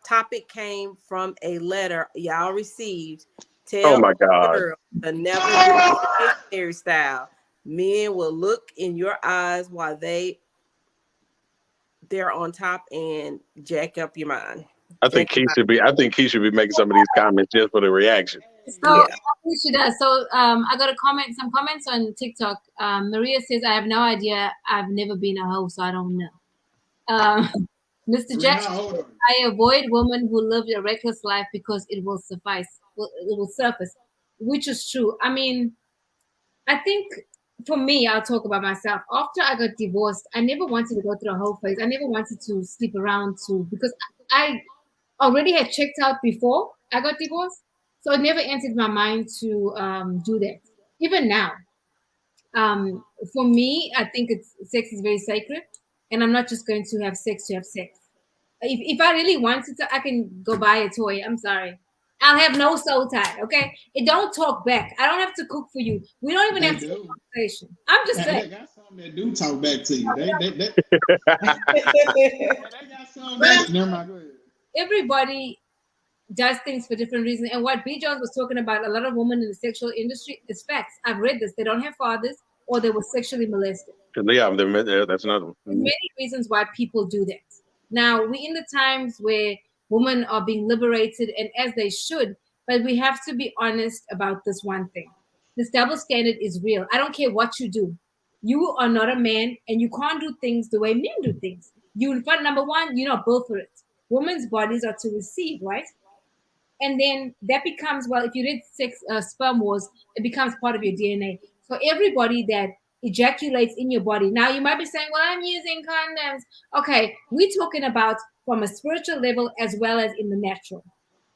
topic came from a letter y'all received, tell my God. the girl to never do it hairstyle. Men will look in your eyes while they're on top and jack up your mind. I think Keisha should be making some of these comments just for the reaction. So she does. So I got some comments on TikTok. Maria says, I have no idea. I've never been a hoe, so I don't know. Mr. Jackson, I avoid women who live a reckless life because it will suffice. It will surface, which is true. I mean, I think for me, I'll talk about myself. After I got divorced, I never wanted to go through a whole phase. I never wanted to sleep around because I already had checked out before I got divorced. So it never entered my mind to do that. Even now, for me, I think sex is very sacred, and I'm not just going to have sex to have sex. If I really wanted to, I can go buy a toy. I'm sorry. I'll have no soul tie, okay? It don't talk back. I don't have to cook for you. We don't even have to have a conversation. I'm just saying. They got some that do talk back to you. They got some back. Never mind. Go ahead. Everybody does things for different reasons. And what B. Jones was talking about, a lot of women in the sexual industry, is facts. I've read this. They don't have fathers or they were sexually molested. Yeah, that's another one. There's many reasons why people do that. Now, we're in the times where women are being liberated, and as they should, but we have to be honest about this one thing. This double standard is real. I don't care what you do. You are not a man, and you can't do things the way men do things. Number one, you're not built for it. Women's bodies are to receive, right? And then that becomes, well, if you read sperm wars, it becomes part of your DNA. So everybody that ejaculates in your body. Now you might be saying, well, I'm using condoms. Okay, we're talking about from a spiritual level as well as in the natural.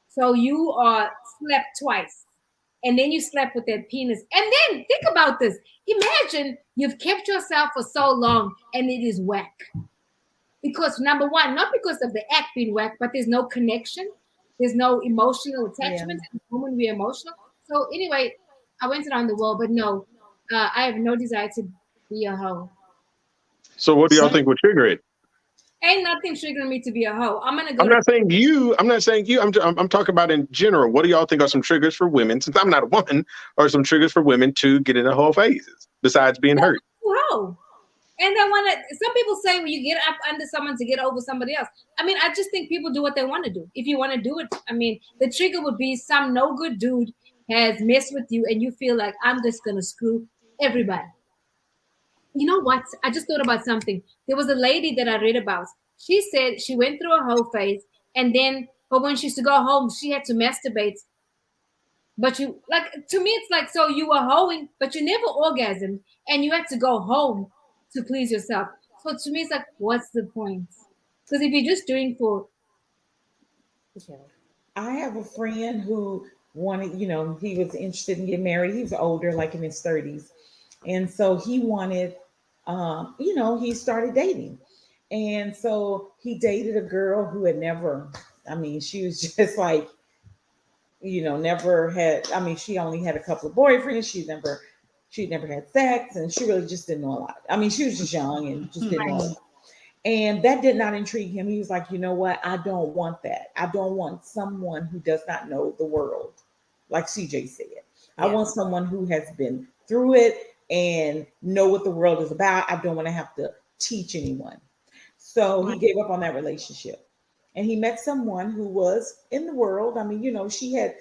So you are slept twice, and then you slept with that penis. And then think about this. Imagine you've kept yourself for so long and it is whack. Because number one, not because of the act being whack, but there's no connection. There's no emotional attachment. Yeah. Women, we're emotional. So anyway, I went around the world, but no, I have no desire to be a hoe. So what do y'all think would trigger it? Ain't nothing triggering me to be a hoe. I'm not saying you. I'm talking about in general. What do y'all think are some triggers for women? Since I'm not a woman, are some triggers for women to get into whole phases besides being hurt? Hoe. And I want to. Some people say when you get up under someone to get over somebody else. I mean, I just think people do what they want to do. If you want to do it, I mean, the trigger would be some no good dude has messed with you, and you feel like I'm just gonna screw everybody. You know what? I just thought about something. There was a lady that I read about. She said she went through a whole phase, and then, but when she used to go home, she had to masturbate But you like to me, it's like so you were hoeing, but you never orgasmed, and you had to go home to please yourself. So to me, it's like, what's the point? Because if you're just doing for Yeah. I have a friend who wanted, he was interested in getting married. He was older, like in his 30s. And so he wanted, he started dating. And so he dated a girl who had never, I mean, she was just like, never had, I mean, she only had a couple of boyfriends. She'd never had sex, and she really just didn't know a lot. I mean, she was just young and just didn't know a lot. And that did not intrigue him. He was like, you know what? I don't want that. I don't want someone who does not know the world, like CJ said. I Yeah. want someone who has been through it and know what the world is about. I don't want to have to teach anyone. So he gave up on that relationship. And he met someone who was in the world. I mean, she had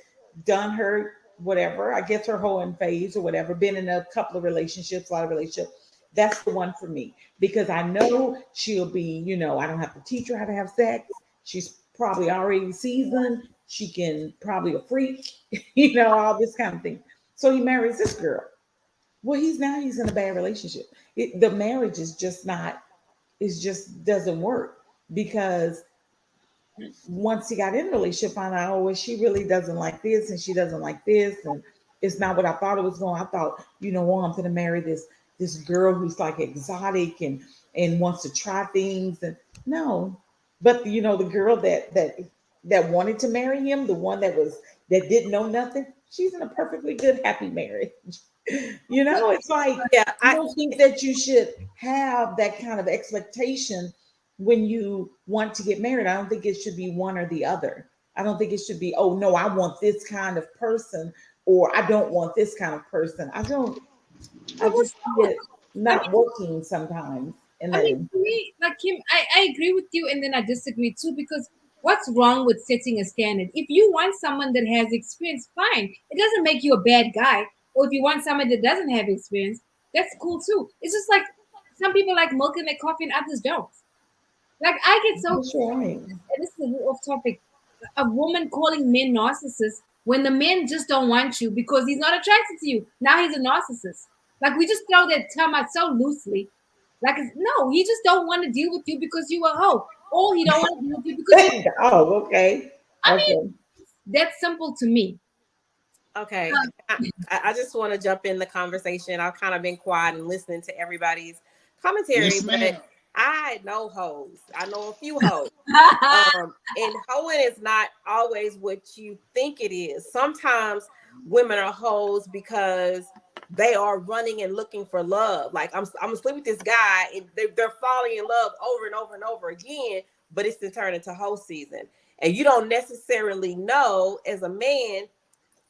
done her whatever, I guess her hoeing phase or whatever, been in a couple of relationships, a lot of relationships. That's the one for me because I know she'll be, I don't have to teach her how to have sex. She's probably already seasoned. She can probably a freak, all this kind of thing. So he marries this girl. Well, he's in a bad relationship. The marriage is just not, it just doesn't work because once he got in a relationship, found out, oh, well, she really doesn't like this and she doesn't like this. And it's not what I thought it was going. I thought, I'm going to marry this girl who's like exotic and wants to try things. And no, but the girl that wanted to marry him, the one that didn't know nothing, she's in a perfectly good, happy marriage. It's like Yeah. I don't think that you should have that kind of expectation when you want to get married. I don't think it should be one or the other. I don't think it should be, oh no, I want this kind of person or I don't want this kind of person. I but what's just see wrong with it I not mean, working sometimes in I that mean, instance. to me, like Kim, I agree with you, and then I disagree too. Because what's wrong with setting a standard? If you want someone that has experience, fine. It doesn't make you a bad guy. Or if you want someone that doesn't have experience, that's cool too. It's just like some people like milk in their coffee and others don't. Like I get so That's right. and this is a little off topic. A woman calling men narcissists when the men just don't want you because he's not attracted to you. Now he's a narcissist. Like we just throw that term out so loosely. Like no, he just don't want to deal with you because you a hoe, or he don't want to deal with you because you. Oh, okay. I mean, Okay. that's simple to me. Okay. I just want to jump in the conversation. I've kind of been quiet and listening to everybody's commentary, Yes, ma'am. but I know hoes. I know a few hoes. And hoeing is not always what you think it is. Sometimes women are hoes because they are running and looking for love. Like I'm gonna sleep with this guy, and they're falling in love over and over and over again. But it's to turn into hoe season, and you don't necessarily know as a man.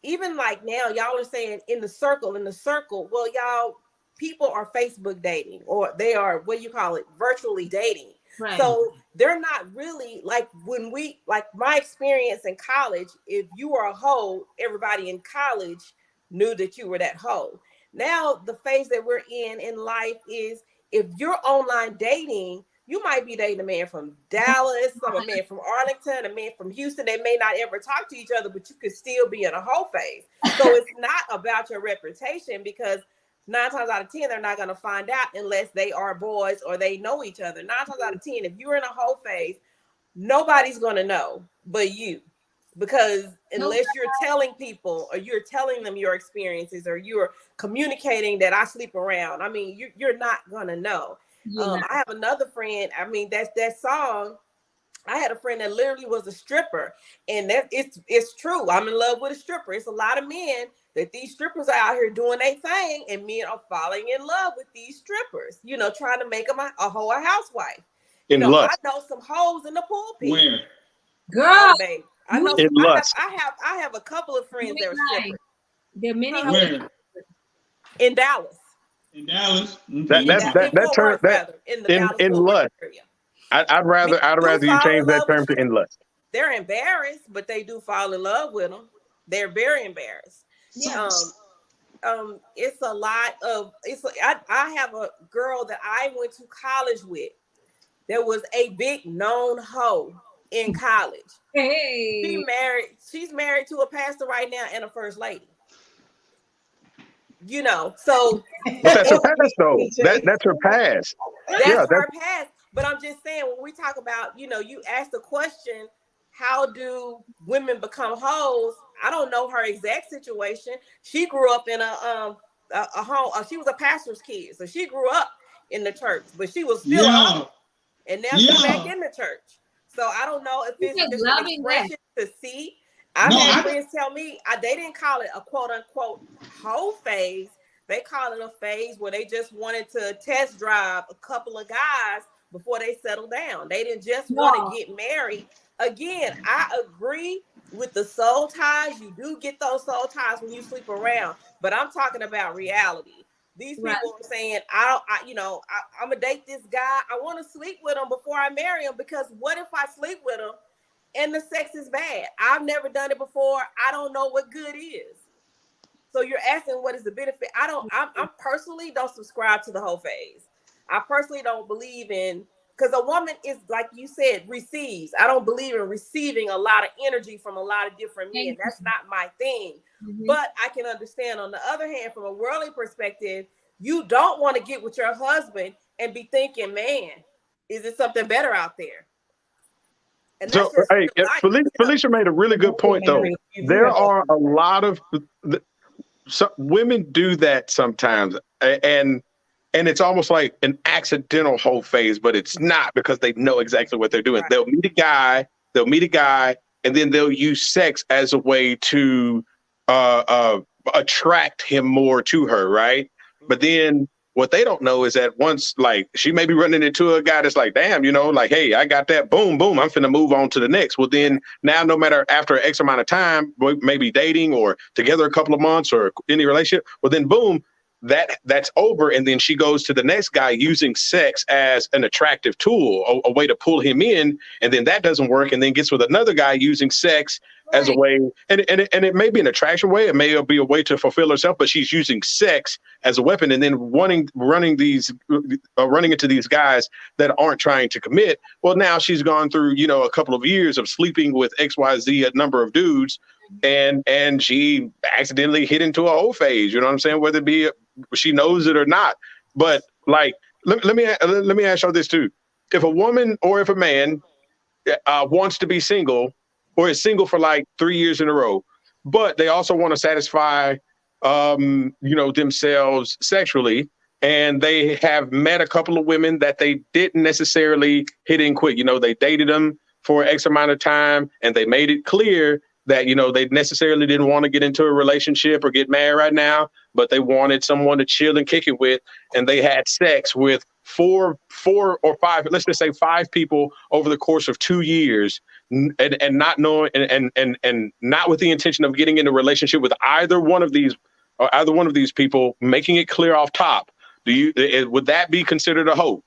Even like now, y'all are saying in the circle, in the circle. Well, y'all, people are Facebook dating, or they are what you call it, virtually dating. Right. So they're not really like when we like my experience in college. If you were a hoe, everybody in college knew that you were that hoe. Now the phase that we're in life is if you're online dating, you might be dating a man from Dallas, some a man from Arlington, a man from Houston. They may not ever talk to each other, but you could still be in a whole phase. So it's not about your reputation because 9 times out of 10, they're not going to find out unless they are boys or they know each other. 9 times out of 10, if you're in a whole phase, nobody's going to know but you. Because No, unless you're telling people or you're telling them your experiences or you're communicating that I sleep around, I mean, you're not going to know. you're not. I have another friend. I mean, that's that song. I had a friend that literally was a stripper, and that it's true. I'm in love with a stripper. It's a lot of men that these strippers are out here doing their thing, and men are falling in love with these strippers. Trying to make them a hoe, a housewife. In I lust. know some hoes in the pulpit. Where? Girl, Oh, babe, I you know. In lust. I have a couple of friends that are strippers. there are many Huh? hoes. Where? In Dallas. In Dallas. That Okay, In, that yeah. da- that in that Fort term Worth, that rather, in the in Dallas in Fort Worth lust. area. I'd Men rather do you fall change in that love with term to in strippers. lust. They're embarrassed, but they do fall in love with them. They're very embarrassed. Yeah. It's a lot of I have a girl that I went to college with. There was a big known hoe, in college. Hey. She's married to a pastor right now and a first lady. You know, so But that's her past, though. That's her past. that's her past. But I'm just saying, when we talk about, you know, you ask the question, how do women become hoes? I don't know her exact situation. She grew up in a home. She was a pastor's kid, so she grew up in the church, but she was still a hoe, and now she's back in the church. So I don't know if it's just an expression to see. I've had friends tell me they didn't call it a quote unquote hoe phase. They call it a phase where they just wanted to test drive a couple of guys before they settle down. They didn't just want to get married. Again, I agree with the soul ties. You do get those soul ties when you sleep around, but I'm talking about reality. These people are saying, I'm gonna date this guy. I want to sleep with him before I marry him, because what if I sleep with him and the sex is bad? I've never done it before. I don't know what good is. So you're asking what is the benefit? I personally don't subscribe to the whole phase. I personally don't believe in, because a woman is, like you said, receives. I don't believe in receiving a lot of energy from a lot of different men. That's not my thing. Mm-hmm. But I can understand, on the other hand, from a worldly perspective, you don't want to get with your husband and be thinking, man, is it something better out there? And so, hey, Felicia made a really good point, though. There are a lot of women do that sometimes, and it's almost like an accidental whole phase, but it's not, because they know exactly what they're doing. Right. They'll meet a guy, and then they'll use sex as a way to attract him more to her, right? But then what they don't know is that once, like, she may be running into a guy that's like, damn, you know, like, hey, I got that, boom, boom, I'm finna move on to the next. Well, then now, no matter after X amount of time, maybe dating or together a couple of months or any relationship, well, then boom, that's over. And then she goes to the next guy using sex as an attractive tool, a way to pull him in. And then that doesn't work. And then gets with another guy using sex as a way. And it may be an attraction way. It may be a way to fulfill herself, but she's using sex as a weapon, and then running into these guys that aren't trying to commit. Well, now she's gone through, you know, a couple of years of sleeping with XYZ, a number of dudes, and she accidentally hit into a whole phase. You know what I'm saying? Whether it be she knows it or not. But like, let me ask y'all this too: if a woman or if a man wants to be single, or is single for like 3 years in a row, but they also want to satisfy, themselves sexually, and they have met a couple of women that they didn't necessarily hit and quit. You know, they dated them for X amount of time, and they made it clear that, you know, they necessarily didn't want to get into a relationship or get married right now, but they wanted someone to chill and kick it with. And they had sex with four or five, let's just say 5 people over the course of 2 years, and not knowing and not with the intention of getting in a relationship with either one of these people, making it clear off top. Would that be considered a hoe?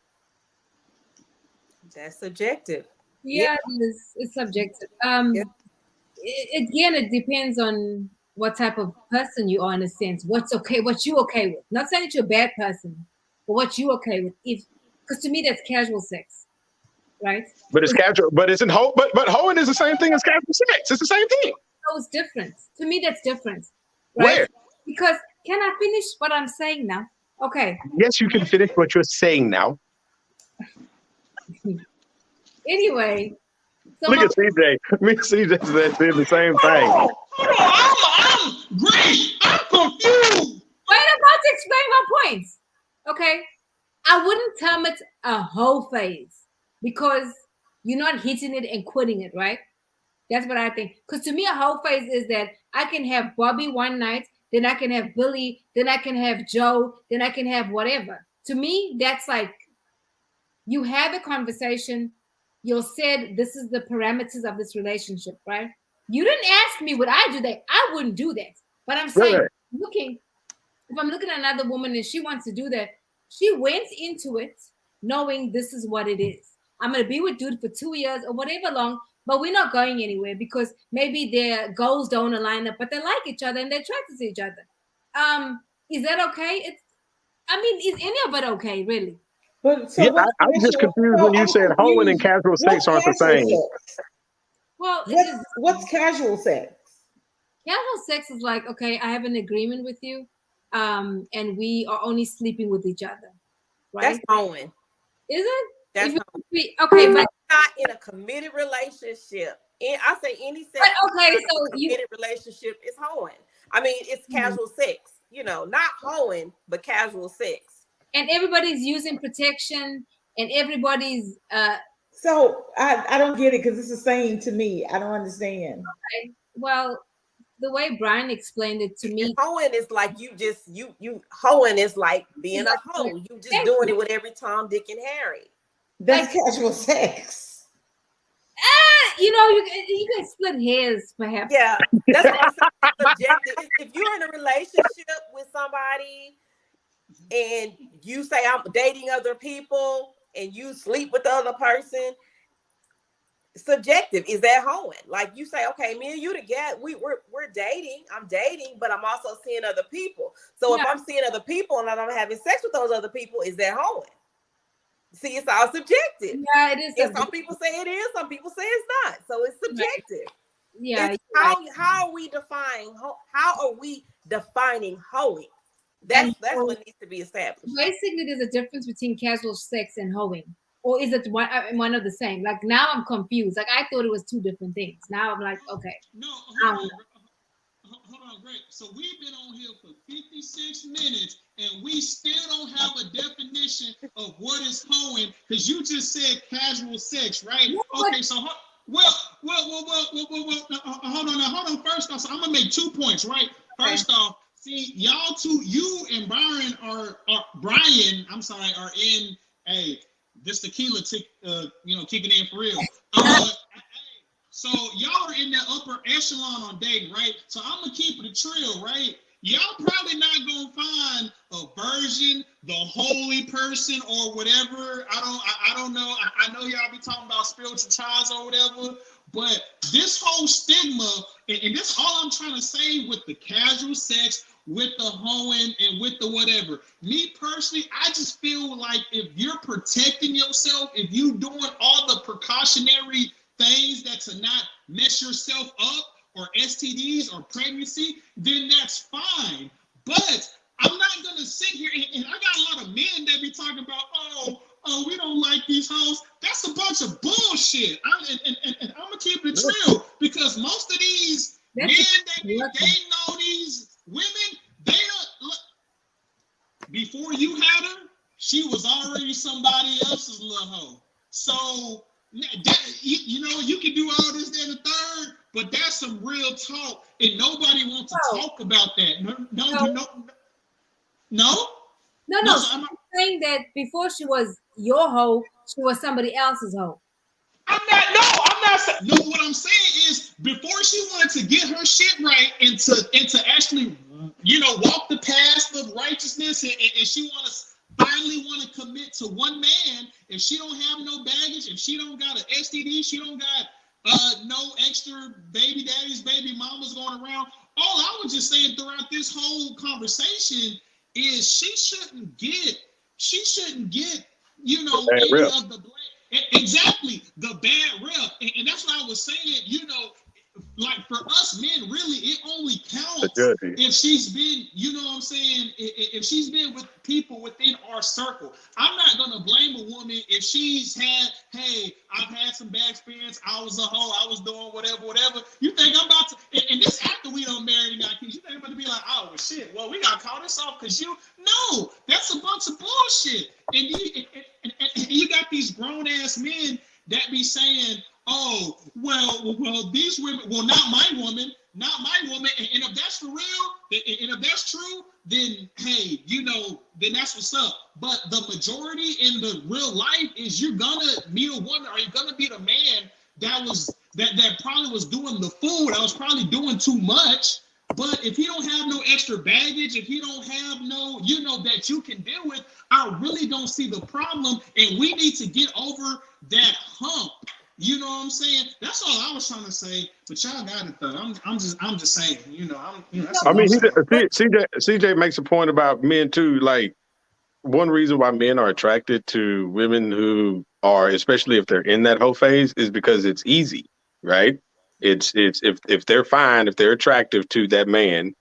That's subjective. Yeah, it's subjective. Again, it depends on what type of person you are, in a sense. What you okay with. Not saying that you're a bad person, but what you okay with. Because to me, that's casual sex, right? But it's casual. But isn't hoe? But hoeing is the same thing as casual sex. It's the same thing. So it's different. To me, that's different. Right? Where? Because can I finish what I'm saying now? Okay. Yes, you can finish what you're saying now. Anyway. So look at CJ. Me and CJ said the same thing. I'm great. I'm confused. Wait, I'm about to explain my points. Okay. I wouldn't term it a whole phase, because you're not hitting it and quitting it, right? That's what I think. Because to me, a whole phase is that I can have Bobby one night, then I can have Billy, then I can have Joe, then I can have whatever. To me, that's like, you have a conversation. You said this is the parameters of this relationship, right? You didn't ask me would I do that. I wouldn't do that. But I'm saying, if I'm looking at another woman and she wants to do that, she went into it knowing this is what it is. I'm going to be with dude for 2 years or whatever long, but we're not going anywhere because maybe their goals don't align up, but they like each other and they're attracted to each other. Is that okay? Is any of it okay, really? But I'm just confused when you said hoeing and casual sex aren't the same. Well, it's What's casual sex? casual sex is like, okay, I have an agreement with you, and we are only sleeping with each other, That's right? hoeing. Is it? That's If hoeing. okay, If but you're not in a committed relationship, I say any sex okay, in so a committed relationship is hoeing. I mean, it's casual sex, not hoeing, but casual sex. and everybody's using protection, and everybody's So I don't get it because it's the same to me. I don't understand. well, the way Brian explained it to me, Hoeing is like you hoeing is like being it's a like, hoe. You just thank doing you. it with every Tom, Dick, and Harry. That's casual sex. You can split hairs, perhaps. Yeah, that's what I'm saying. Subjective. If you're in a relationship with somebody and you say I'm dating other people and you sleep with the other person, subjective. Is that hoeing? Like you say, okay, me and you together, we're dating. I'm dating, but I'm also seeing other people. So if I'm seeing other people and I'm having sex with those other people, is that hoeing? See, it's all subjective. Yeah, it is. And some people say it is, some people say it's not. So it's subjective. Yeah. It's how are we defining hoeing? That's what needs to be established. Basically, there's a difference between casual sex and hoeing, or is it one of the same? Like now, I'm confused. Like I thought it was two different things. Now I'm like, okay. No, hold on, Greg. So we've been on here for 56 minutes, and we still don't have a definition of what is hoeing, because you just said casual sex, right? Okay, so hold on. First off, so I'm gonna make 2 points, right? First off, see, y'all two, you and Brian are in this tequila kicking in for real. So y'all are in the upper echelon on dating, right? So I'm gonna keep it a trill, right? Y'all probably not gonna find a virgin, the holy person, or whatever. I don't know. I know y'all be talking about spiritual trials or whatever, but this whole stigma, and this all I'm trying to say with the casual sex, with the hoeing, and with the whatever. Me personally, I just feel like if you're protecting yourself, if you doing all the precautionary things that to not mess yourself up or STDs or pregnancy, then that's fine. But I'm not gonna sit here and I got a lot of men that be talking about, oh, we don't like these hoes. That's a bunch of bullshit. And I'm gonna keep it real, because most of these men that be dating all these women, they look, before you had her, she was already somebody else's little hoe. So you can do all this, that, and the third, but that's some real talk, and nobody wants to talk about that. No. So I'm saying that before she was your hoe, she was somebody else's hoe. I'm not saying. No, what I'm saying is, before she wanted to get her shit right and to actually, walk the path of righteousness, and she finally want to commit to one man. If she don't have no baggage, if she don't got an STD, she don't got no extra baby daddies, baby mamas going around. All I was just saying throughout this whole conversation is she shouldn't get any of the blame. Exactly, the bad rep. And that's what I was saying, like for us men, really, it only counts if she's been, if she's been with people within our circle. I'm not gonna blame a woman if she's had, hey, I've had some bad experience, I was a hoe, I was doing whatever. You think I'm about to, and this after we don't marry and got kids, you think I'm about to be like, oh shit, well, we gotta call this off because no, that's a bunch of bullshit. And you got these grown ass men that be saying, oh, well, these women, not my woman. And if that's for real, and if that's true, then hey, then that's what's up. But the majority in the real life is you're gonna meet a woman, or you're gonna meet a man that probably was doing the fool, that was probably doing too much. But if he don't have no extra baggage, if he don't have no, that you can deal with, I really don't see the problem. And we need to get over that hump. You know what I'm saying? That's all I was trying to say. But y'all got it though. I'm just saying. That's I mean, CJ makes a point about men too. Like, one reason why men are attracted to women who are, especially if they're in that whole phase, is because it's easy, right? It's if they're fine, if they're attractive to that man,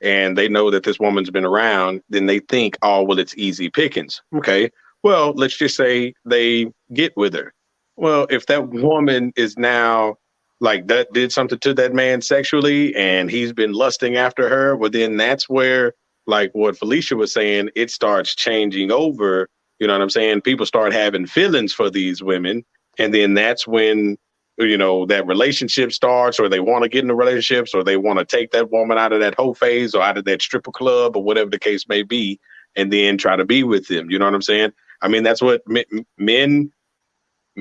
and they know that this woman's been around, then they think, oh, well, it's easy pickings. Okay. Well, let's just say they get with her. Well, if that woman is now like that did something to that man sexually and he's been lusting after her, well, then that's where, like what Felicia was saying, it starts changing over. You know what I'm saying? People start having feelings for these women. And then that's when that relationship starts, or they want to get into relationships, or they want to take that woman out of that whole phase or out of that stripper club or whatever the case may be, and then try to be with them. You know what I'm saying? I mean, that's what men,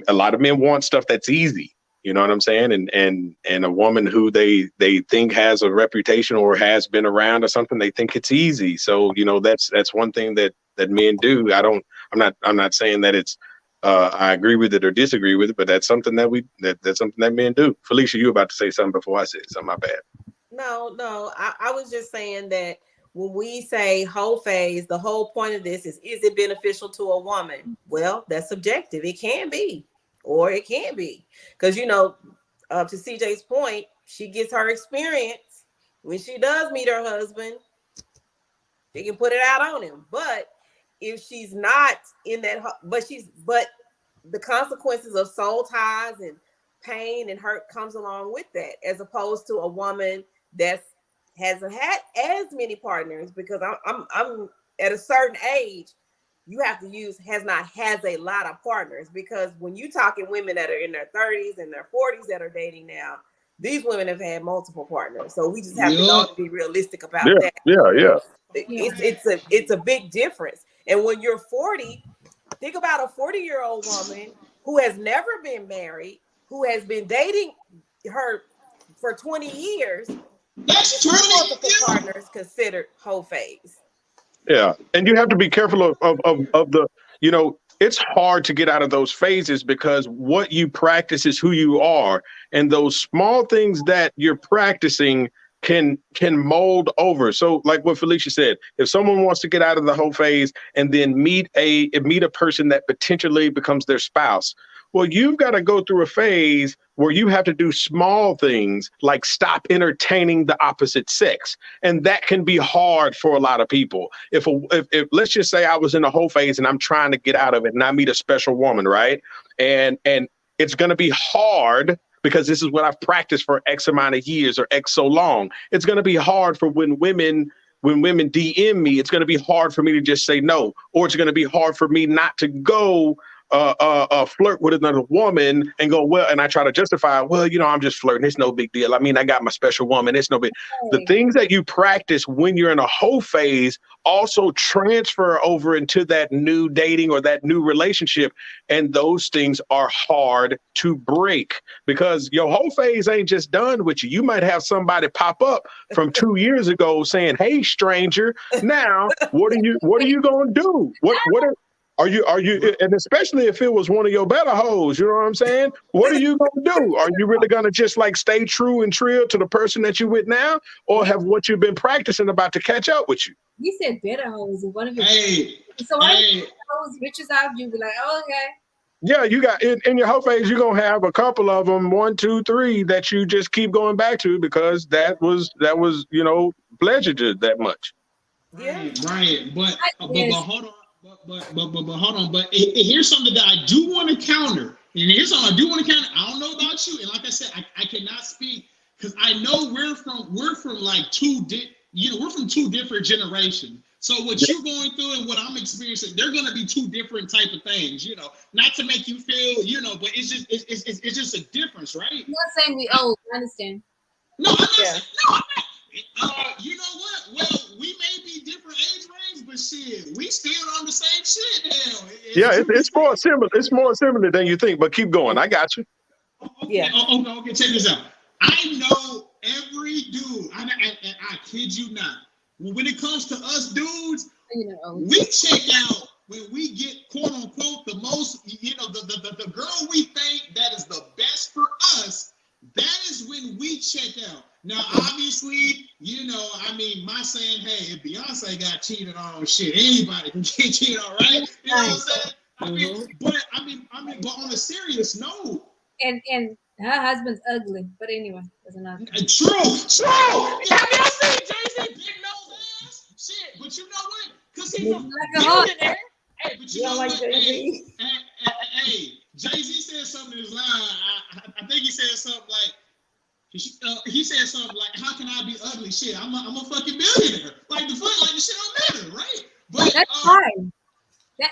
a lot of men want stuff that's easy. You know what I'm saying? And a woman who they think has a reputation or has been around or something, they think it's easy. So, that's one thing that men do. I'm not saying that it's, I agree with it or disagree with it, but that's something that's something that men do. Felicia, you about to say something before I said something? My bad. No. I was just saying that when we say whole phase, the whole point of this is it beneficial to a woman? Well, that's subjective. It can be, or it can't be. Because, to CJ's point, she gets her experience. When she does meet her husband, she can put it out on him. But if she's not in that, but the consequences of soul ties and pain and hurt comes along with that, as opposed to a woman that hasn't had as many partners, because I'm at a certain age, you have to use has a lot of partners, because when you talking women that are in their 30s and their 40s that are dating now, these women have had multiple partners. So we just have to know to be realistic about that. Yeah. It's a big difference. And when you're 40, think about a 40-year-old woman who has never been married, who has been dating her for 20 years. That's her multiple partners considered whole phase. Yeah, and you have to be careful of the, it's hard to get out of those phases, because what you practice is who you are, and those small things that you're practicing can mold over. So like what Felicia said, if someone wants to get out of the whole phase and then meet a person that potentially becomes their spouse, well, you've got to go through a phase where you have to do small things like stop entertaining the opposite sex. And that can be hard for a lot of people. If let's just say I was in a whole phase and I'm trying to get out of it, and I meet a special woman, right? And it's going to be hard, because this is what I've practiced for X amount of years or X so long. It's going to be hard for when women DM me, it's going to be hard for me to just say no, or it's going to be hard for me not to go flirt with another woman and go, well, and I try to justify, well, I'm just flirting. It's no big deal. I mean, I got my special woman. It's no big. The things that you practice when you're in a whole phase also transfer over into that new dating or that new relationship. And those things are hard to break, because your whole phase ain't just done with you. You might have somebody pop up from 2 years ago saying, hey, stranger, now what are you going to do? Are you, and especially if it was one of your better hoes, you know what I'm saying? What are you going to do? Are you really going to just like stay true and trill to the person that you're with now, or have what you've been practicing about to catch up with you? You said better hoes, and one of your so hoes reaches out, you be like, oh, okay. Yeah, you got in your whole phase, you're gonna have a couple of them, 1, 2, 3, that you just keep going back to, because that was pleasure to that much. Yeah, right. But hold on. But hold on. But here's something that I do want to counter. And here's something I do want to counter. I don't know about you, and like I said, I cannot speak, because I know we're from like we're from two different generations. So what you're going through and what I'm experiencing, they're going to be two different type of things. Not to make you feel, but it's just a difference, right? I'm not saying we old. I understand. No, I'm not. Yeah. No, I'm not. You know what? Well, we may be different age range, but shit, we still on the same shit now. It's more similar. It's more similar than you think. But keep going. I got you. Okay, okay. Check this out. I know every dude. I kid you not. When it comes to us dudes, we check out when we get quote unquote the most. The girl we think that is the best for us. That is when we check out. Now, obviously, my saying, hey, if Beyonce got cheated on, shit, anybody can get cheated on, right? You know what I'm saying? But on a serious note. And Her husband's ugly, but anyway, that's another. True. Have y'all seen Jay-Z big nose ass? Shit, but you know what? Because he's a Like a hawk. millionaire. Hey, but you know like what? Jay-Z? Hey, Jay-Z said something in his line. I think he said something like, he said something like, "How can I be ugly? Shit, I'm a fucking millionaire. Like the shit don't matter, right?" But That's why.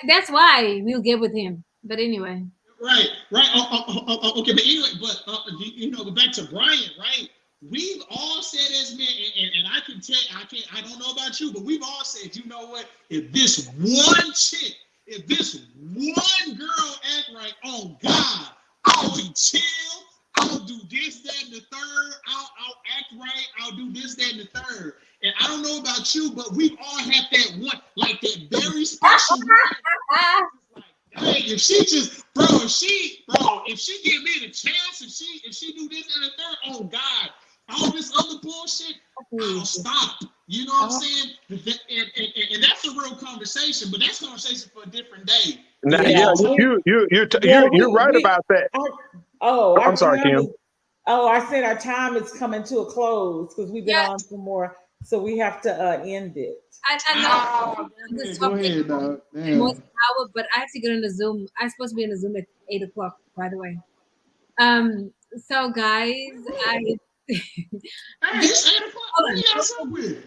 That's why we'll get with him. But anyway. Right. Okay, but anyway, but but back to Brian, right? We've all said as men, and I can tell, I don't know about you, but we've all said, you know what? If this one chick, if this one girl act right, oh God, I'll be chill. I'll do this, that, and the third. I'll act right. I'll do this, that, and the third. And I don't know about you, but we've all had that one, like that very special one. Hey, if she just, if she give me the chance, if she do this and the third, oh God, all this other bullshit, I'll stop. You know what I'm saying? And that's a real conversation, but that's a conversation for a different day. Now, you're right about that. I'm sorry, Kim. I said our time is coming to a close because we've been on for more, so we have to end it. I know this topic dog. most hour, but I have to get on the Zoom. I'm supposed to be on the Zoom at 8:00, by the way. So guys, Hey, it's 8 o'clock. Who you got a Zoom with?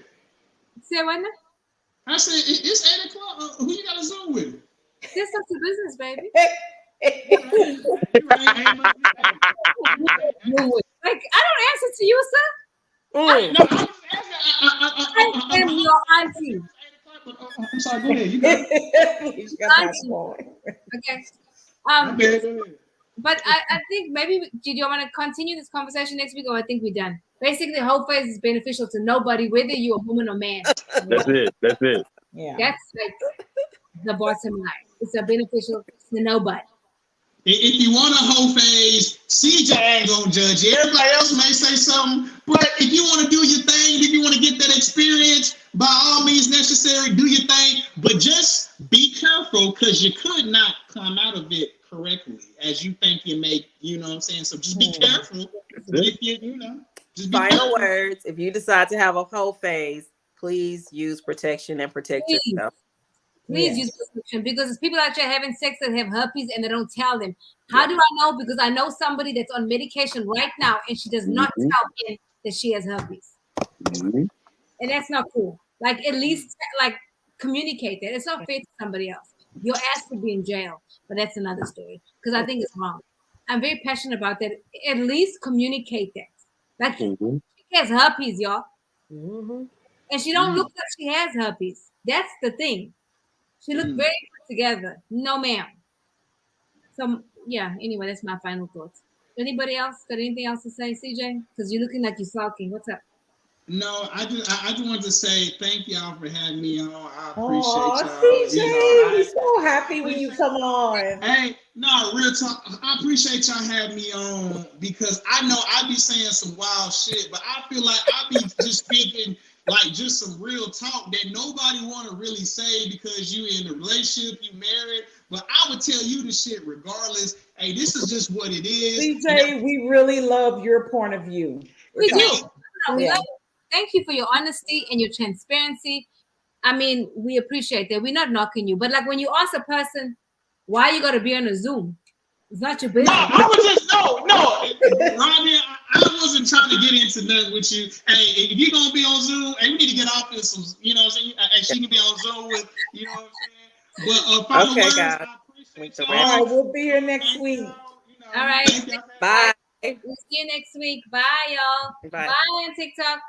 Say what now? I said it's 8 o'clock. Who you got a Zoom with? This is the business, baby. Like, I don't answer to you, sir. I am your auntie. I'm sorry, go ahead. You got it. Okay. But I think maybe, do you want to continue this conversation next week, or I think we're done? Basically, the whole phase is beneficial to nobody, whether you're a woman or man. That's it. Yeah. That's like the bottom line. It's a beneficial to nobody. If you want a whole phase, CJ ain't gonna judge you. Everybody else may say something, but if you want to do your thing, if you want to get that experience, by all means necessary, do your thing. But just be careful, because you could not come out of it correctly as you think you may. You know what I'm saying? So just be careful. If you just be Final careful. words: if you decide to have a whole phase, please use protection and protect yourself. Please use protection, because there's people out there having sex that have herpes and they don't tell them. How do I know? Because I know somebody that's on medication right now and she does not tell him that she has herpes. And that's not cool. Like, at least communicate that. It's not fair to somebody else. Your ass could be in jail, but that's another story, because I think it's wrong. I'm very passionate about that. At least communicate that. Like, she has herpes, y'all. And she don't look like she has herpes. That's the thing. She looked very put together. No, ma'am. So, yeah, anyway, that's my final thoughts. Anybody else got anything else to say, CJ? Because you're looking like you're sulking. What's up? No, I just wanted to say thank y'all for having me on. I appreciate y'all. CJ, we're so happy when you come on. Hey, no, real talk. I appreciate y'all having me on, because I know I be saying some wild shit, but I feel like I be just speaking like just some real talk that nobody want to really say, because you in a relationship, you married. But I would tell you the shit regardless. Hey, this is just what it is. CJ, we really love your point of view. We do. Thank you for your honesty and your transparency. I mean, we appreciate that. We're not knocking you. But like, when you ask a person, why you got to be on a Zoom? It's not your business. No, I was just, Rodney, I wasn't trying to get into nothing with you. Hey, if you're going to be on Zoom, hey, we need to get off this. You know what I'm saying? Hey, she can be on Zoom with, you know what I'm saying? But final words, guys. I appreciate All right, we'll be here next week. All right. Bye. We'll see you next week. Bye, y'all. Bye. Bye on TikTok.